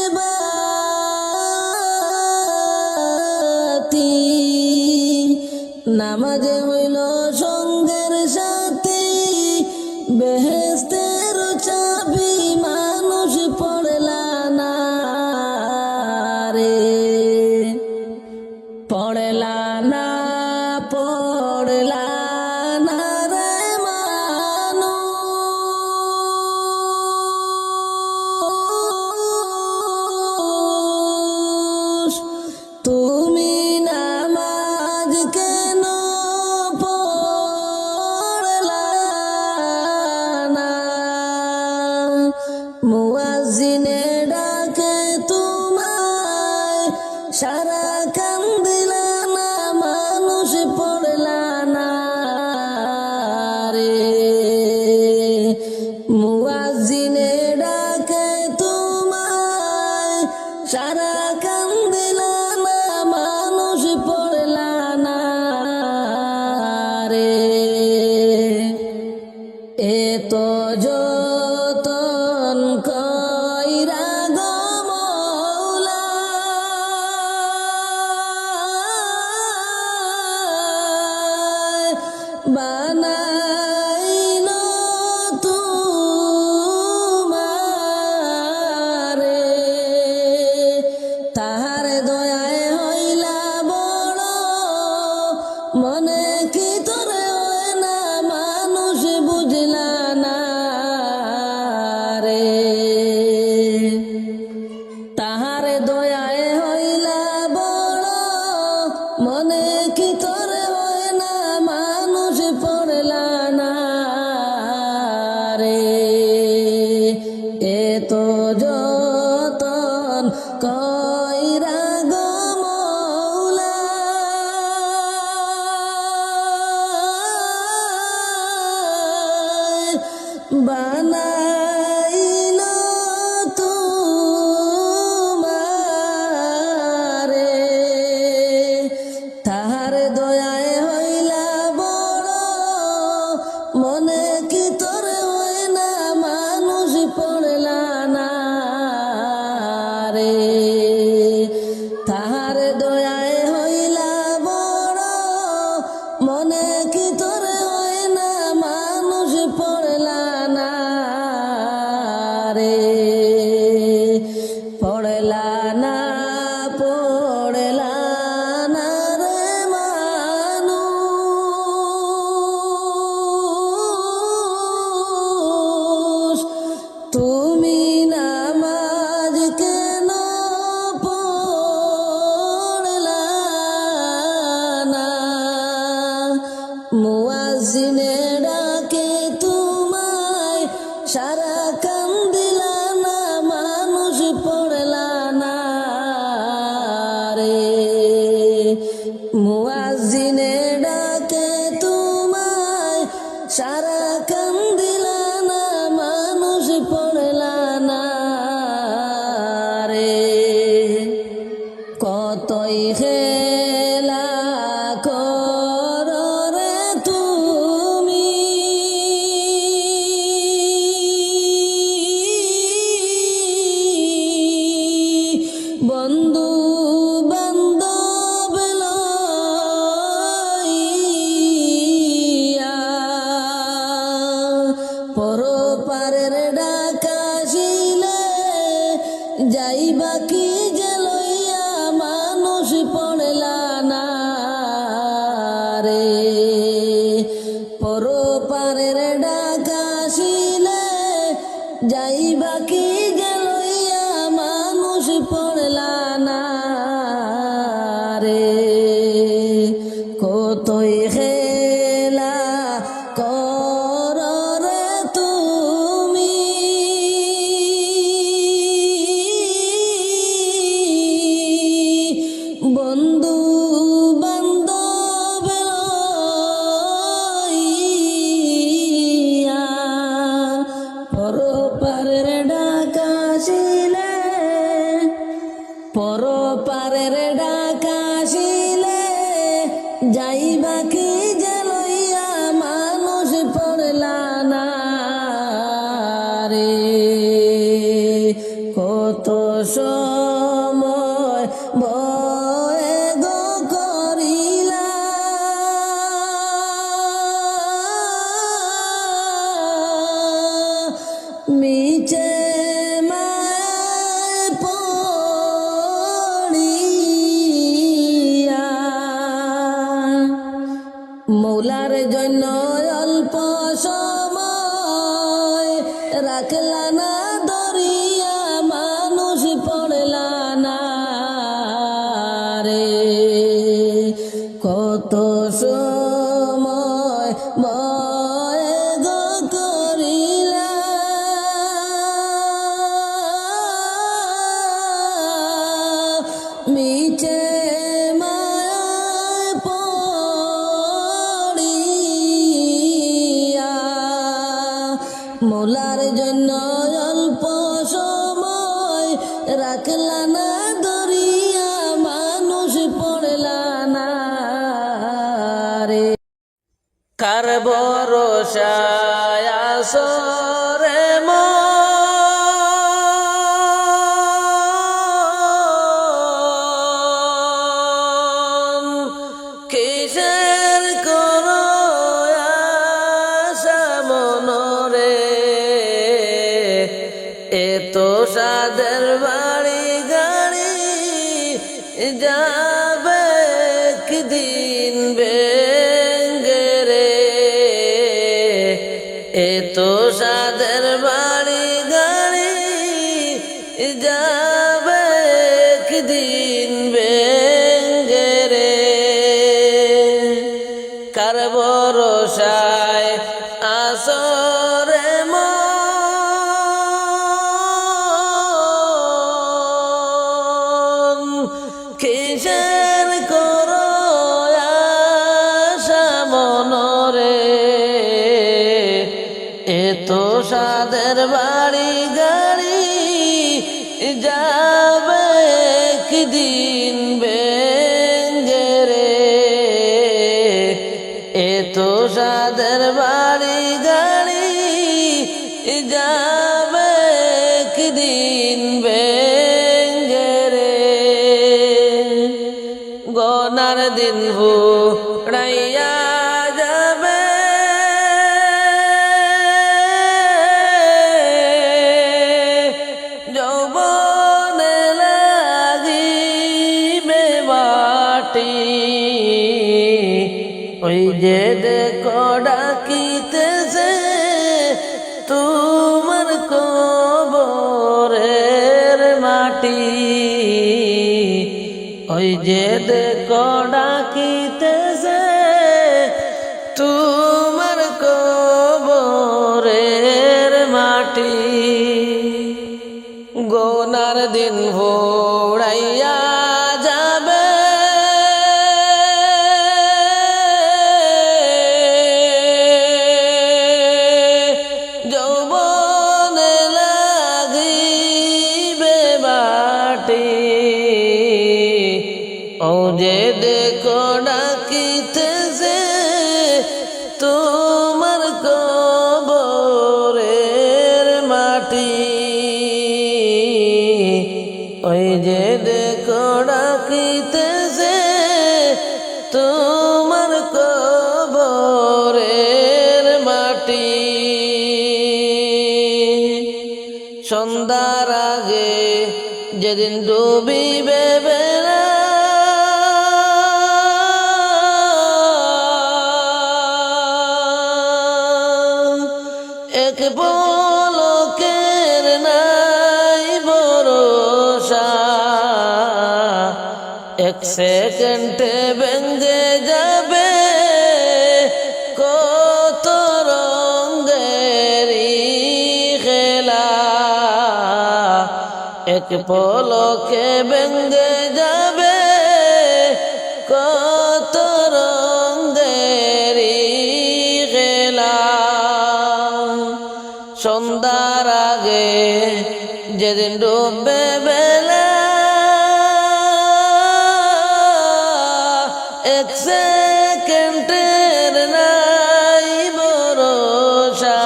বাতি নামাজে হইল সঙ্গের সাথী বেহেশতের চাবি মানুষ পড়লা না রে তাহার দয়ায় হইলা বড় মনে কি তোর হয় না মানুষ পড়লা না রে এত যতন কইরা গো মৌলা বানাইল তোমারে তাহার দয়ায় হইলা বড় মনে কি তোর হয় না মানুষ পড়লা না রে তাহার দয়ায় হইলা বড় মনে কি তোর হয় না মানুষ পড়লা না রে পড়লা না পড়লা না রে মানুষ তুমি নামাজ কেন পড়লা না মুয়াজ্জিনে ডাকে তোমায় সারা কান দিলা না মানুষ পড়লা না রে মুয়াজ্জিনে ডাকে তোমায় সারা কান দিলা না মানুষ পড়লা না রে কতই খেলা করো রে তুমি বন্ধু বান্ধব লইয়া পরপারের ডাকাশিলে যাইবা কি যে লইয়া মানুষ পড়লা না রে পরপারের ডাকাশিলে যাইবা কি যে লইয়া মানুষ পড়লা না রে কতই খেলা করো রে তুমি বন্ধু বান্ধব লইয়া পরপারের ডাকাশিলে পরপারের ডাকাশিলে যাইবা কি যে লইয়া মানুষ পড়লা না রে কত সময় বয়ে গো করিলা মিছে মায় পড়িয়া মৌলার জন্য অল্প সময় রাখলা না দরিয়া মানুষ পড়লা না রে কত সময় বয়ে গো করিলা মিছে মায় পড়িয়া মোলার জন্য অল্প সময় রাখলা না দরিয়া মানুষ পড়লা না রে কার ভরসায় আছো রে মন কিসের করো আশা মনরে এত সাদের বাড়ি গাড়ি যাবে একদিন ভেঙ্গে রে এত সাদের বাড়ি গাড়ি যা দিন ভেঙ্গে রে কার ভরসায় আসরে মন কিসের করো আশা মনরে এত সাদের বাড়ি গাড়ি যাবে একদিন ভেঙ্গে রে এত সাদের বাড়ি গাড়ি যাবে একদিন ভেঙ্গে রে গনার দিন ফুরাইয়া যাবে যৌবনে লাগিবে মাটি ওই যে দেখো ডাকিতেছে তোমার কবরের মাটি ওই যে দেখো ডাকিতেছে তোমার কবরের মাটি গোনার দিন ভোড়াইয়া যাবে যৌবনে লাগিবে বাটি ও যে দেখো ডাকিতেছে তোমার কবরের মাটি ওই যে দেখো ডাকিতেছে তোমার কবরের মাটি সন্ধ্যার আগে যেদিন ডুবিবে বেলা এক পলকের নাই ভরসা এক সেকেন্ডে ভেঙ্গে যাবে কত রঙেরি খেলা এক পলকে ভেঙ্গে যাবে কত রঙেরি খেলা সন্ধ্যার আগে যেদিন ডুববে বেলা এক সেকেন্ডের নাই ভরসা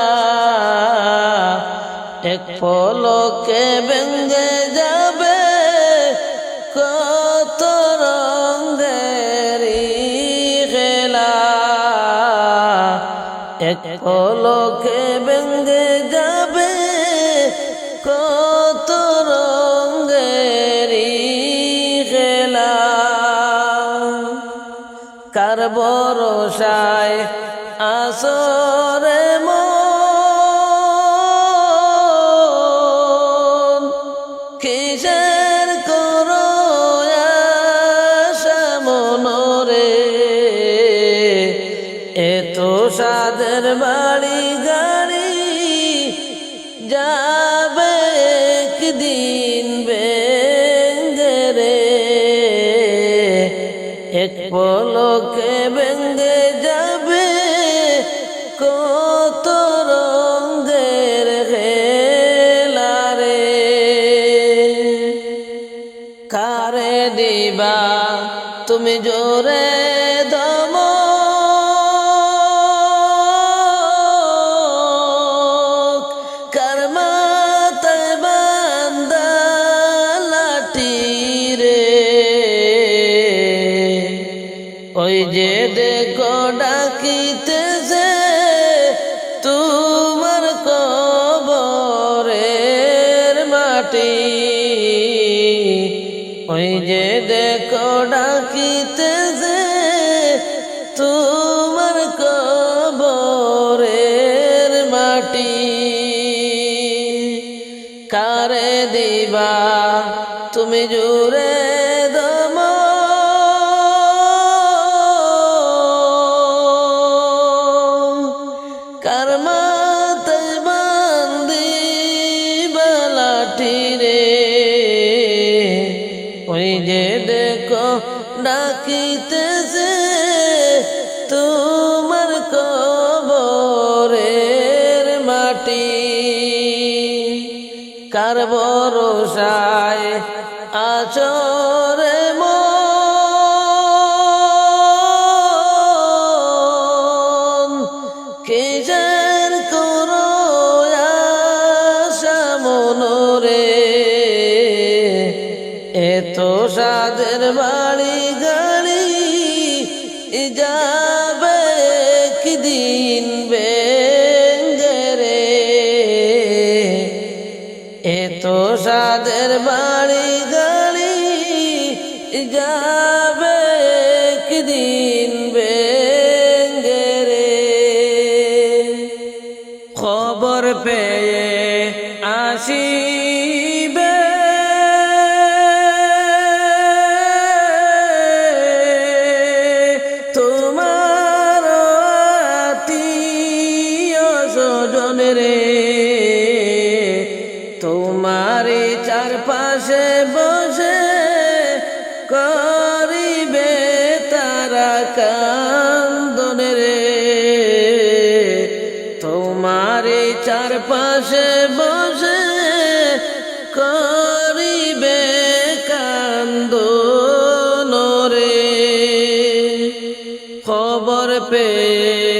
এক পলকে ভেঙ্গে যাবে কত রঙেরি খেলা এক পলকে ভেঙ্গে যাবে কত রঙেরি খেলা কার ভরসায় আসরে মন কিসের করো আশা মনরে এত সাদের বাড়ি গাড়ি যাবে একদিন ভেঙ্গে রে এক পলকে ভেঙ্গে যাবে কত রঙের খেলা রে কারে দিবা তুমি জোরে দম কার মাথায় বান্দা লাঠি রে ওই যে দেখো ডাকিতেছে তোমার কবরের মাটি ওই যে দেখো ডাকিতেছে তোমার কবরের মাটি কারে দিবা তুমি জুড়ে দম কারমাতে বান্দি বালাটি রে ওই যে দেখো ডাকিতেছে তোমার কবরের মাটি কার ভরসায় আছো রে মন কিসের করো আশা মনরে এত সাদের বাড়ি গাড়ি যাবে কি দিন ভেঙ্গে রে এত সাদের বাড়ি গাড়ি যাবে কি দিন ভেঙ্গে রে খবর পেয়ে আসিবে তোমার আত্মীয় স্বজন রে তোমারে চারপাশে বসে করিবে তারা কান্দন রে তোমারে চারপাশে বসে করিবে কান্দন রে খবর পেয়ে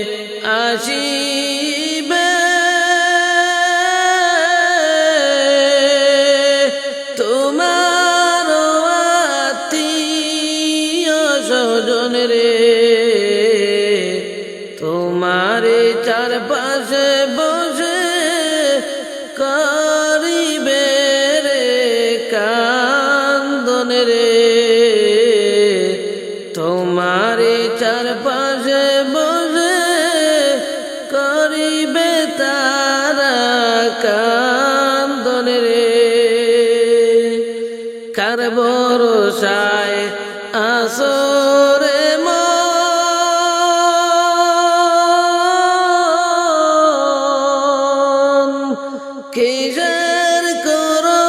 আসিবে তোমার আত্মীয় স্বজন রে তোমারে চারপাশে বসে করিবে রে কান্দন রে তোমারে চারপাশে বসে করিবে তারা কান্দন রে কার ভরসায় আসো রে মন কিসের করো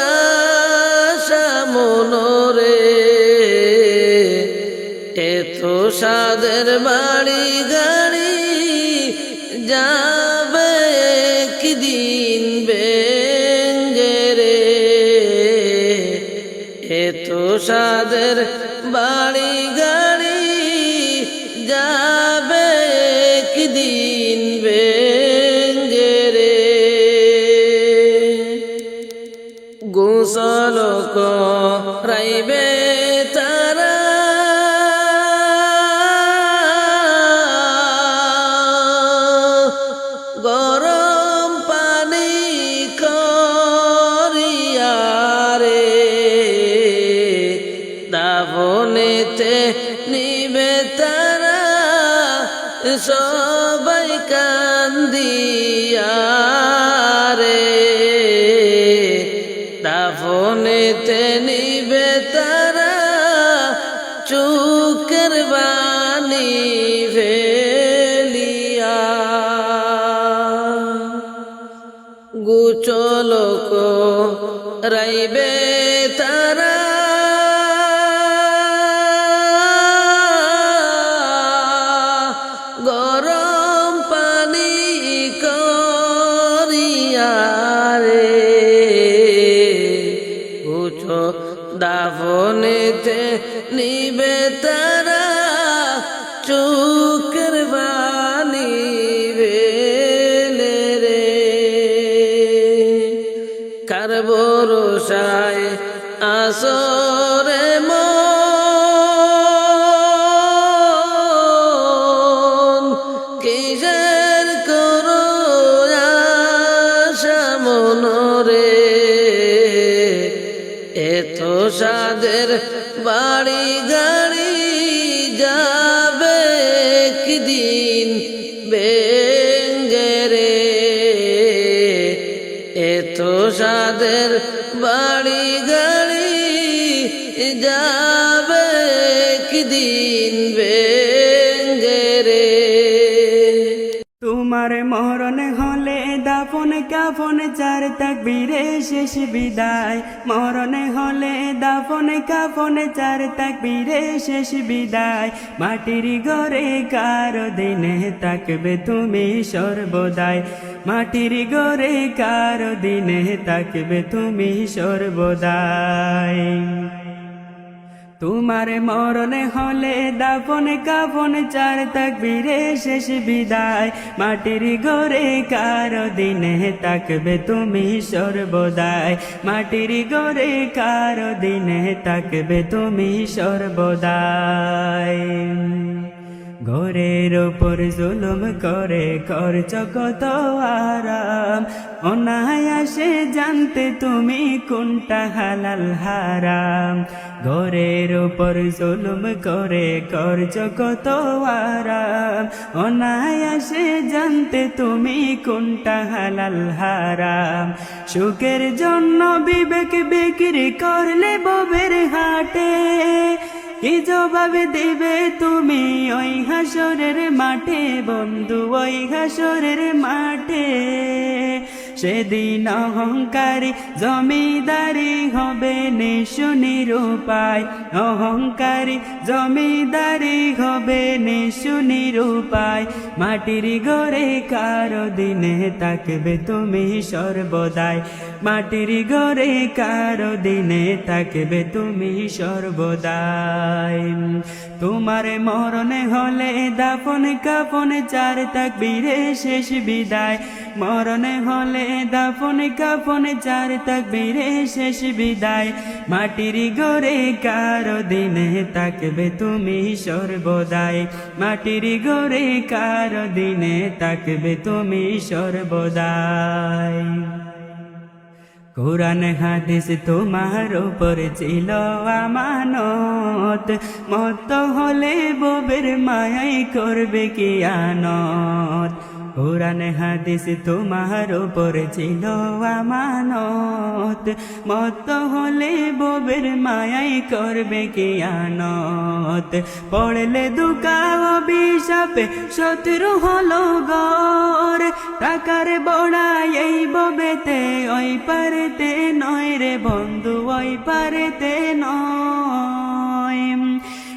আশা মনরে এত সাদের বাড়ি গাড়ি যাবে কি দিন ভেঙ্গে রে এত সাদের বাড়ি গাড়ি যাবে কি দিন ভেঙ্গে রে গোসল করাইবে তারা গরম পানি করিয়া রে দাফনেতে নিবে তারা সবাই কান্দিয়া রে দাফনেতে নিবে তারা চুকের বাণী ফেলিয়া গুচলক রাইবে তারা গরম পানি করিয়া রে গুচ দাফনেতে নিবে তারা চুকের বাণী ভেলে রে কার ভরসায় আসো রে মন কিসের করো আশা মনরে এত সাদের বাড়ি গাড়ি যাবে কি দিন ভেঙ্গে রে এত সাদের বাড়ি যাবে একদিন ভেঙ্গে রে। তোমার মরণ হলে দাফন কাফন চার তাকবীরে শেষ বিদায়। মরণ হলে দাফন কাফন চার তাকবীরে শেষ বিদায়। মাটির ঘরে কারো দিনে তাকবে তুমি সর্বদাই। মাটির ঘরে কারো দিনে তাকবে তুমি সর্বদাই। তোমার মরণ হলে দাফন কাফন চার তাকবীরে শেষ বিদায়। মাটির ঘরে কারো দিনে তাকবে তুমি সর্বদাই। মাটির ঘরে কারো দিনে তাকবে তুমি সর্বদাই। ঘরের ওপর জুলুম করে করছ কত আরাম। অনায়াসে জানতে তুমি কোনটা হালাল হারাম। ঘরের ওপর জুলুম করে করছ কত আরাম। অনায়াসে জানতে তুমি কোনটা হালাল হারাম। সুখের জন্য বিবেক বিক্রি করলে ববের হাটে। কি জবাব দিবে তুমি ওই হাসরের মাঠে বন্ধু, ওই হাসরের মাঠে। সেদিন অহংকারী জমিদারি হবে নিঃস্ব নিরুপায়। অহংকারী জমিদারি হবে নিঃস্ব নিরুপায়। মাটির ঘরে কারো দিনে তাকবে তুমি সর্বদাই। মাটির ঘরে কারো দিনে তাকবে তুমি সর্বদাই। তোমার মরণ হলে দাফন কাফন চার তাকবীরে শেষ বিদায়। মরণ হলে দাফন কাফন চার তাকবীরে শেষ বিদায়। মাটির ঘরে কারো দিনে তাকবে তুমি সর্বদাই। মাটির ঘরে কারো দিনে তাকবে তুমি সর্বদাই। কুরআন হাদিস তোমার উপর ছিল আমানত। মত হলে ববের মায়াই করবে কিয়ানত। কুরআন হাদিস তোমার উপর ছিল আমানত। মত হলে ববের মায়াই করবে কিয়ানত। পড়লে দুকা অভিশাপে শত্রু হলো গর। টাকার বড়াই এই ববেতে ওই পারেতে নয় রে বন্ধু, ওই পারেতে নয়।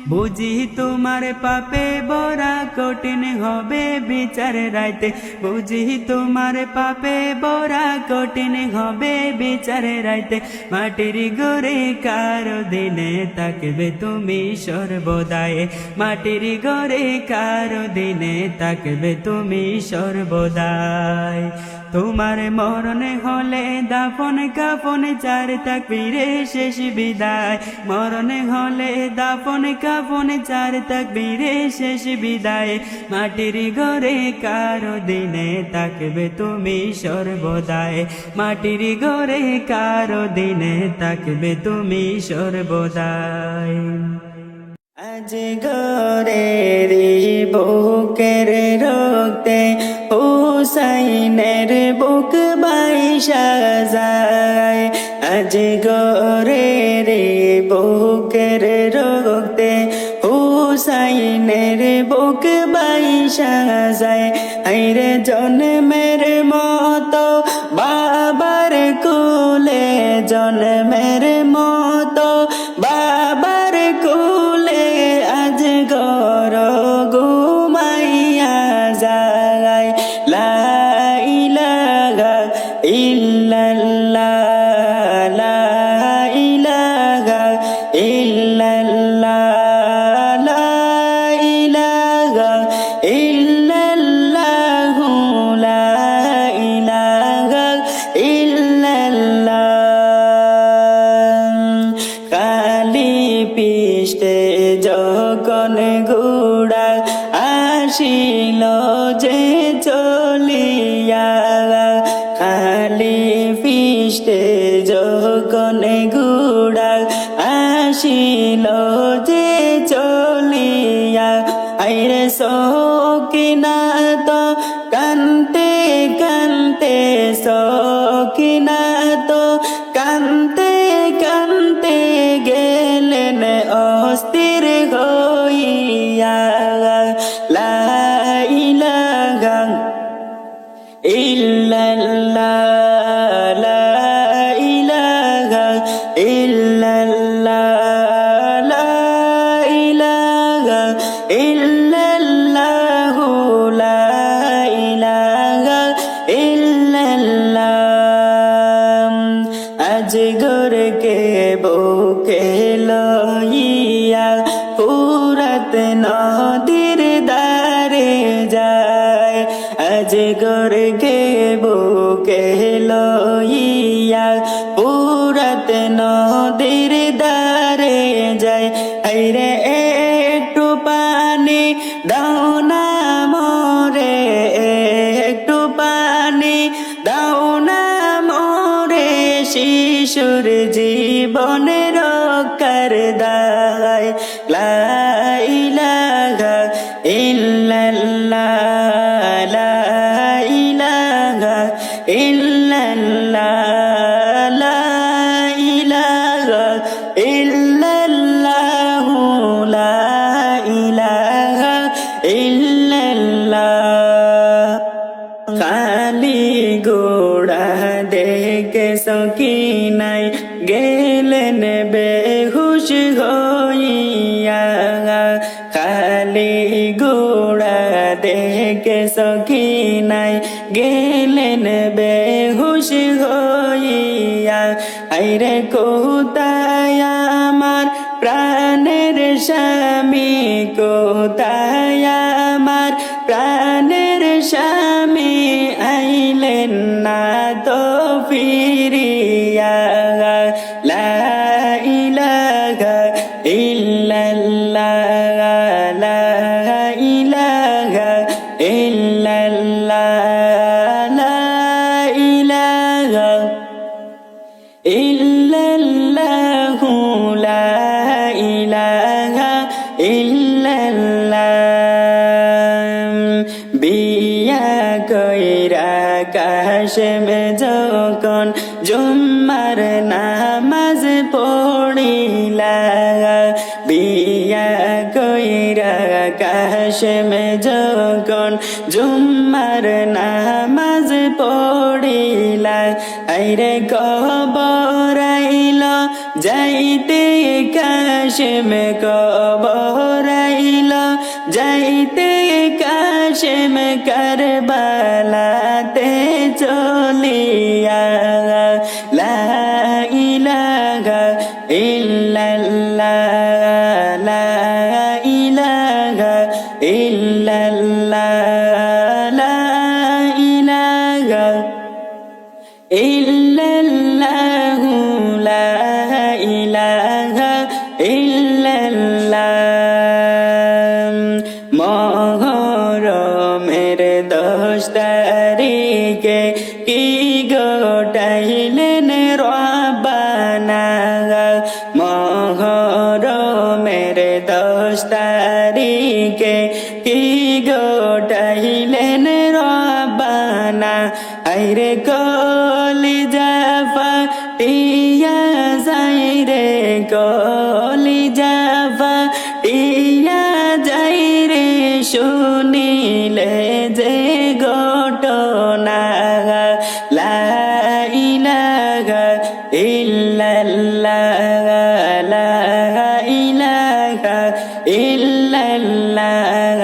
বুঝি তোমার পাপে বড়া কঠিন হবে বিচার রাইতে। বুঝি তোমার পাপে বড়া কঠিন হবে বিচার রাইতে। মাটির ঘরে কারো দিনে তাকবে তুমি সর্বদাই। মাটির ঘরে কারো দিনে তাকবে তুমি সর্বদাই। তোমার মরণ হলে দাফন কাফন চার তাকবীরে শেষ বিদায়। মরণ হলে দাফন কাফন চার তাকবীরে শেষ বিদায়। মাটির ঘরে কারো দিনে তাকবে তুমি সর্বদাই। মাটির ঘরে কারো দিনে তাকবে তুমি সর্বদাই। আজ ঘরের বুকের রক্তে হুসাইনের বুক বাইশা যায়। আজ ঘরের বুকের রক্তে হুসাইনের বুক বাইশা যায়। আইরে জন্মের মতো বাবার কুলে, জন্মের মতো বাবার কুলে আজ ঘর ঘুমাইয়া যায়। লা ইলাহা ইল্লাল্লাহ, লা ইলাহা ইল্লাল্লাহ, লা ইলাহা ইল্লাল্লাহ, লা ইলাহা ইল্লাল্লাহ। কালি পিষ্টে যখন ঘোড়া আসিল যে চলিয়া। খালি পিষ্টে যখন ঘোড়া আসিল যে চলিয়া। আইরে সকিনা তো কান্তে কান্তে, সকিনা তো কান্তে কান্তে গেলেন ইল্লাল্লাহ লা ইলাহা ইল্লাল্লাহ লা ইলাহা ইল্লাল্লাহ আজগরকে বুকে লইয়া ফুরাত নদীর দারে যায় আজগরকে বুকে লইয়া ফুরাত নদীর দারে যায় আইরে একটু পানি দাও না মোরে একটু পানি দাও না মোরে শিশুর জীবনে রক্ষার দায় লা ইলাহা ইল্লাল্লাহ লা ইলাহা ইল্লাল্লাহ লা ইলাহা ইল্লাল্লাহ লা ইলাহা ইল্লাল্লাহ খালি গোড়া দেখে সকিনাই গেলেন বেহুশ হইয়া খালি গোড়া দেখে সকিনাই গেলেন বেহুশ হইয়া আইরে কোথায় আমার প্রাণের স্বামী কোথায় আমার প্রাণের স্বামী আইলেন না তো ফিরিয়া লা ইলাহা ইল্লাল্লাহ লা ইলাহা ইল্লাল্লাহ লা ইলাহা ইল্লাল্লাহ লা ইলাহা ইল্লাল্লাহ বিয়া কইরা কাশেম যখন জুম্মার নামাজ পড়িলা বিয়া কইরা কাশেম যখন জুম্মার নামাজ পড়িলা আইরে কবরাইল যাইতে কাশেম কবরাইল যাইতে কাশেম কারবালাতে চলিয়া লা ইলাহা ইল্লাল্লাহ লা ইলাহা ইল্লাল্লাহ লা ইলাহা ইল্লাল্লাহ লা ইলাহা ইল্লাল্লাহ মহরমের 10 তারিখে কি গোটাইলেন রব্বানা মহরমের 10 তারিখে কি গোটাইলেন রব্বানা আইরে কলিজা ফাটিয়া যাই রে কলিজা ফাটিয়া যাই রে শুনিলে যে ঘটনা লা ইলাহা ইল্লাল্লাহ লা ইলাহা ইল্লাল্লাহ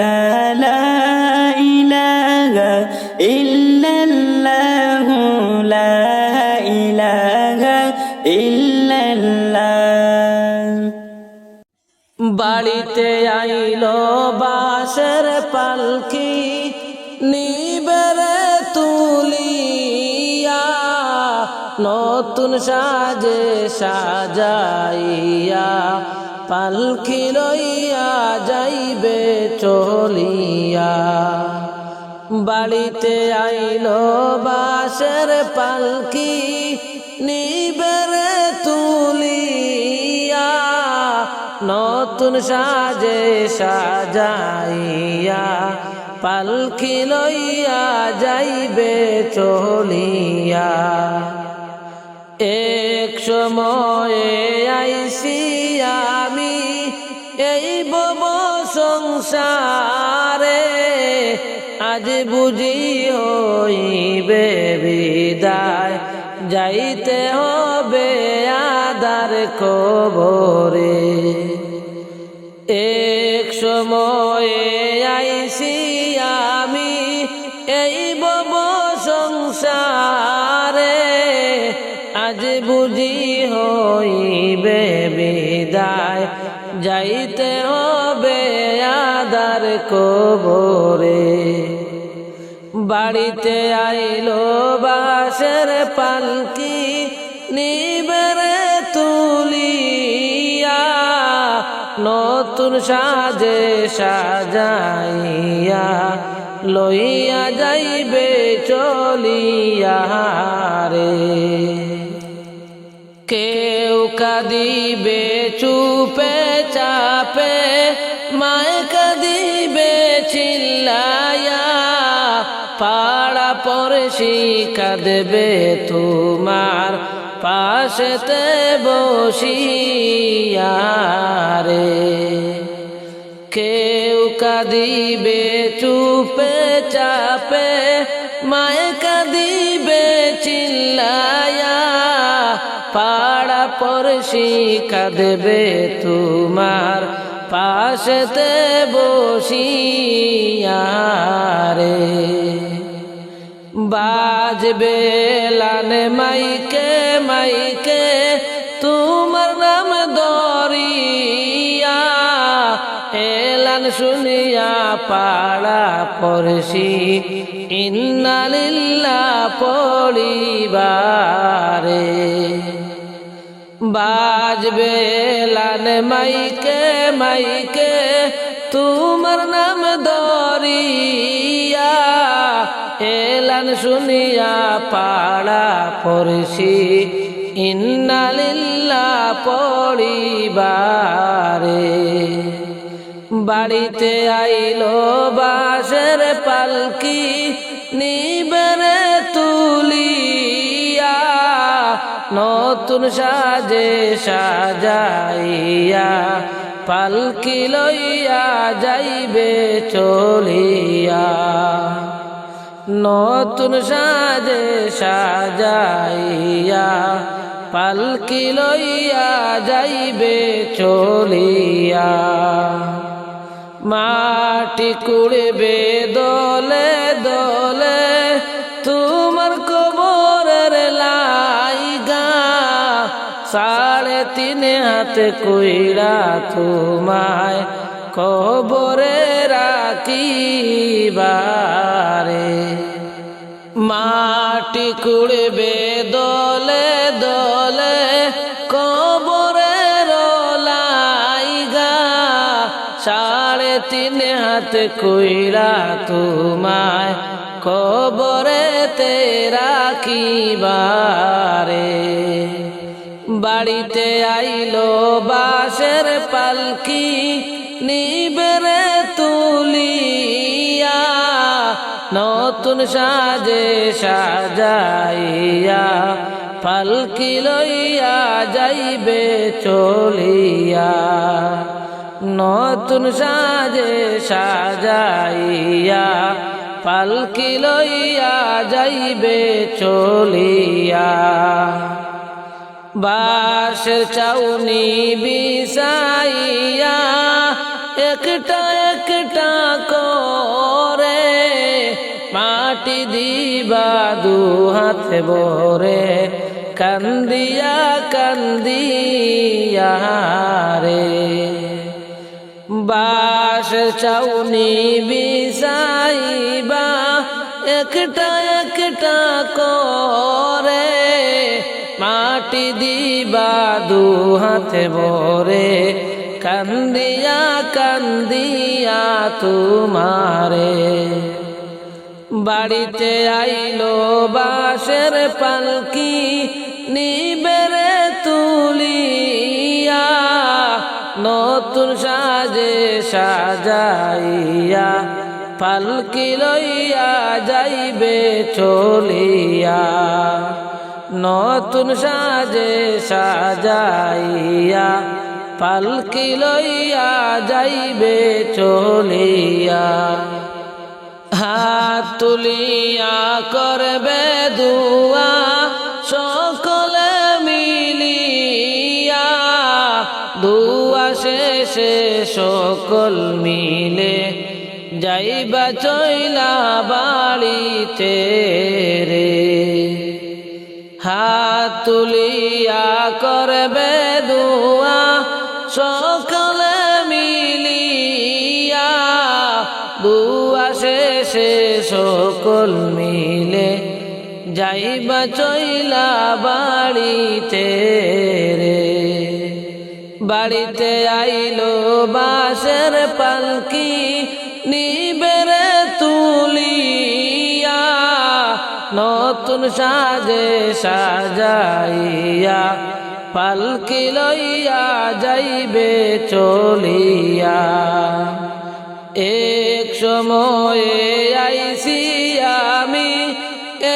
লা ইলাহা ইল্লাল্লাহ লা ইলাহা ইল্লাল্লাহ বাড়িতে আইলো বাঁশের পালকি নিবেরে তুলিয়া নতুন সাজে সাজাইয়া পালকি লইয়া যাইবে চলিয়া বাড়িতে আইলো বাঁশের পালকি নিবেরে তুলিয়া নতুন সাজে সাজাইয়া পালকি লইয়া যাইবে চলিয়া এক সময়ে আইসি আমি এই ভব সংসারে আজ বুঝি হইবে বিদায় যাইতে হবে আদা আদার কবরে। এক সময়ে আইছি আমি এই ভব সংসারে, আজ বুঝি হইবে বিদায়, যাইতে হবে আদার কবরে। বাড়িতে আইলো বাঁশের পালকি নিবেরে তুলিয়া, নতুন সাজে সাজাইয়া লইয়া যাইবে চলিয়া রে। কেউ কাঁদিবে চুপে চাপে, মায় কাঁদিবে চিল্লায়া, পাড়া পড়শি কাঁদবে তোমার পাশেতে বসিয়া রে। কেউ কাঁদিবে চুপে চাপে, মায় কাঁদিবে চিল্লায়া, পাড়া পড়শি কাঁদবে তোমার পাশেতে বসিয়া রে। বাজবে লানে মাইকে মাইকে তোমার নাম দরিয়া, এলান শুনিয়া পাড়া পড়শি ইন্না লিল্লাহ পড়িবারে। বাজবে লানে মাইকে মাইকে তোমার নাম দরিয়া, এলান শুনিয়া পাড়া পড়শি ইন্না লিল্লাহ পড়িবারে। বাড়িতে আইলো বাঁশের পালকি নিবেরে তুলিয়া, নতুন সাজে সাজাইয়া পালকি লইয়া যাইবে চলিয়া। নতুন সাজে সাজাইয়া পালকি লইয়া যাইবে চলিয়া। মাটি কুড়বে দলে দলে তোমার কবরের লাইগা, 3.5 হাত কইরা তোমায় কবরে রাখিবারে। মাটি কুড়বে দলে দলে কবরের লাইগা, 3.5 হাত কইরা তোমায় কবরেতে রাখিবারে। বাড়িতে আইলো বাঁশের পালকি নিবেরে তুলিয়া, নতুন সাজে সাজাইয়া পালকি লইয়া যাইবে চলিয়া। নতুন সাজে সাজাইয়া পালকি লইয়া যাইবে চলিয়া। বাঁশের চাউনি বিছাইয়া একটা একটা করে মাটি দিবা 2 হাত ভরে, কান্দিয়া কান্দিয়া রে। বাঁশের চাউনি বিছাইবা একটা একটা করে মাটি দিবা 2 হাত ভরে, কান্দিয়া কান্দিয়া তোমারে। বাড়িতে আইলো বাঁশের পালকি নিবেরে তুলিয়া, নতুন সাজে সাজাইয়া পালকি লইয়া যাইবে চলিয়া। নতুন সাজে সাজাইয়া পালকি লইয়া যাইবে চলিয়া। হাত তুলিয়া করবে দুয়া সকলে মিলিয়া, দুয়া শেষে সকল মিলে যাইবা চইলা বাড়িতে রে। হাত তুলিয়া করবে দুয়া সকলে মিলিয়া, দুয়া শেষে সকল মিলে যাইবা চইলা বাড়িতে রে। বাড়িতে আইলো বাঁশের পালকি নিবেরে তুলিয়া, নতুন সাজে সাজাইয়া পালকি লইয়া যাইবে চলিয়া। এক সময়ে আইছি আমি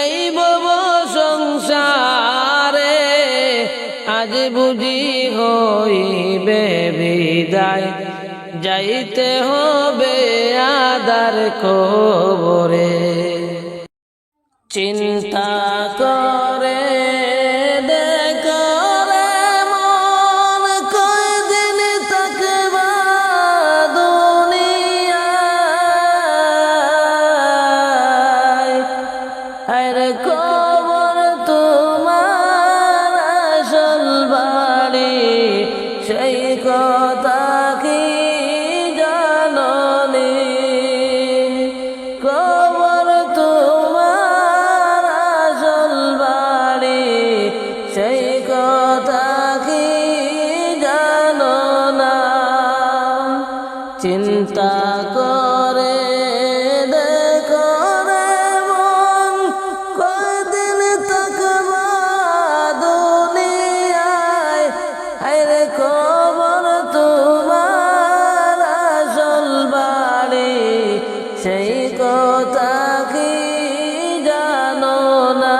এই ভব সংসারে, আজ বুঝি হইবে বিদায়, যাইতে হবে আদার কবরে। চিন্তা করে দেখো রে মন, কয়দিন থাকবা দুনিয়ায়, আরে কবর তোমার আসল বাড়ি, সেই কথা কি জাননি? কবর তোমার আসল বাড়ি, সেই কথা কি জানো না? চিন্তা করে দেখো রে মন, কয়দিন থাকবা দুনিয়ায়, আরে কবর তোমার আসল বাড়ি, সেই কথা কি জানো না?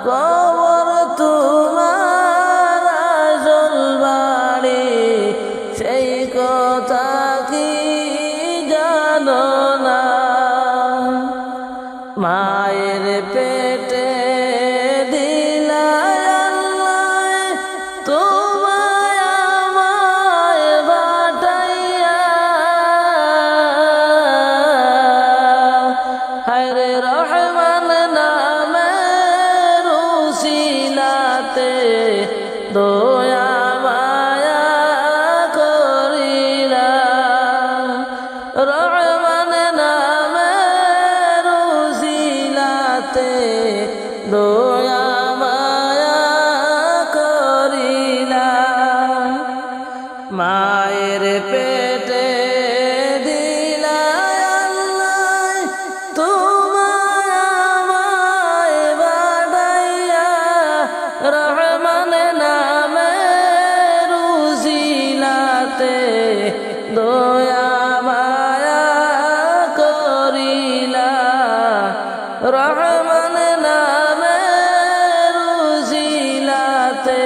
কবর তোমার আসল বাড়ি, সেই কথা কি জানো না? মায়ের পেটে দিলা আল্লাহ তোমায় আমায় বাটাইয়া, হরে রহমান নামের উসিলাতে দয়া মায়া করিলা, রহমান নামের উসিলাতে দয়া মায়া করিলা। মায়ের পেটে দিলা আল্লাহ তোমায় আমায় বাড়াইয়া, রহমান নামের উসিলাতে দয়া মায়া করিলা, রহমান নামের উসিলাতে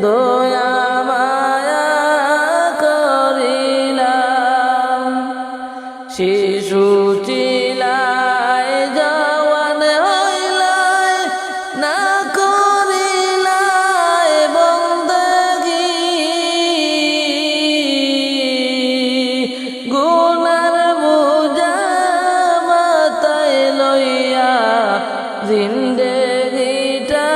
দয়া মায়া করিলা। শিশু চিলায় জওয়ান হইলায়, না করিলায় বন্দগি, গুনার বোঝা মাথায় লইয়া জিন্দেগিটা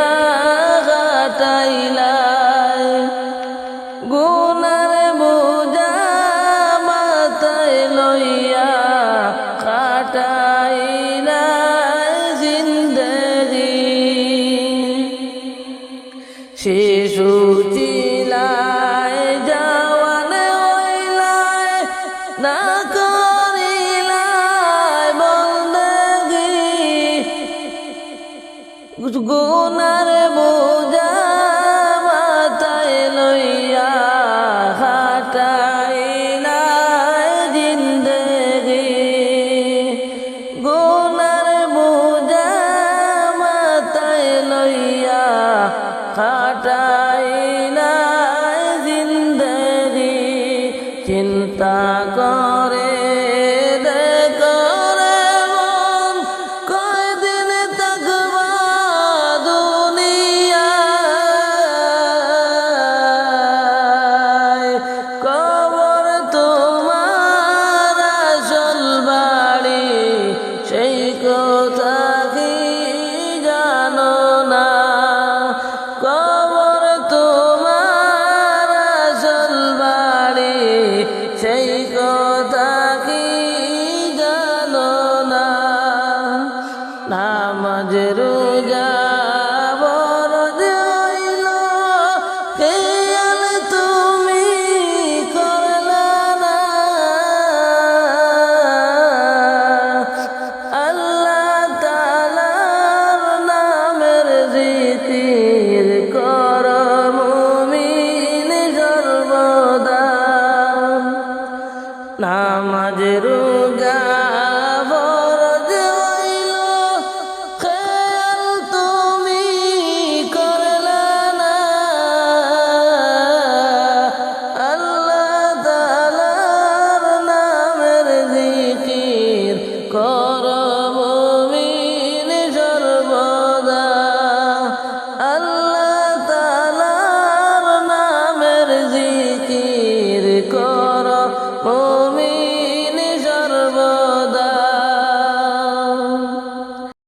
কাটাইলায়, গুনার বোঝা মাথায় লইয়া কাটাইলায় জিন্দেগি। শিশু চিলায় জওয়ান হইলায়, না করিলায় বন্দগি, গুনার বোঝা মাথায় লইয়া কাটাইলায় জিন্দেগি, গুনার বোঝা মাথায় লইয়া কাটাইলায় জিন্দেগি। চিন্তা করে দেখো রে মন, কয়দিন থাকবা দুনিয়ায়, নামাজ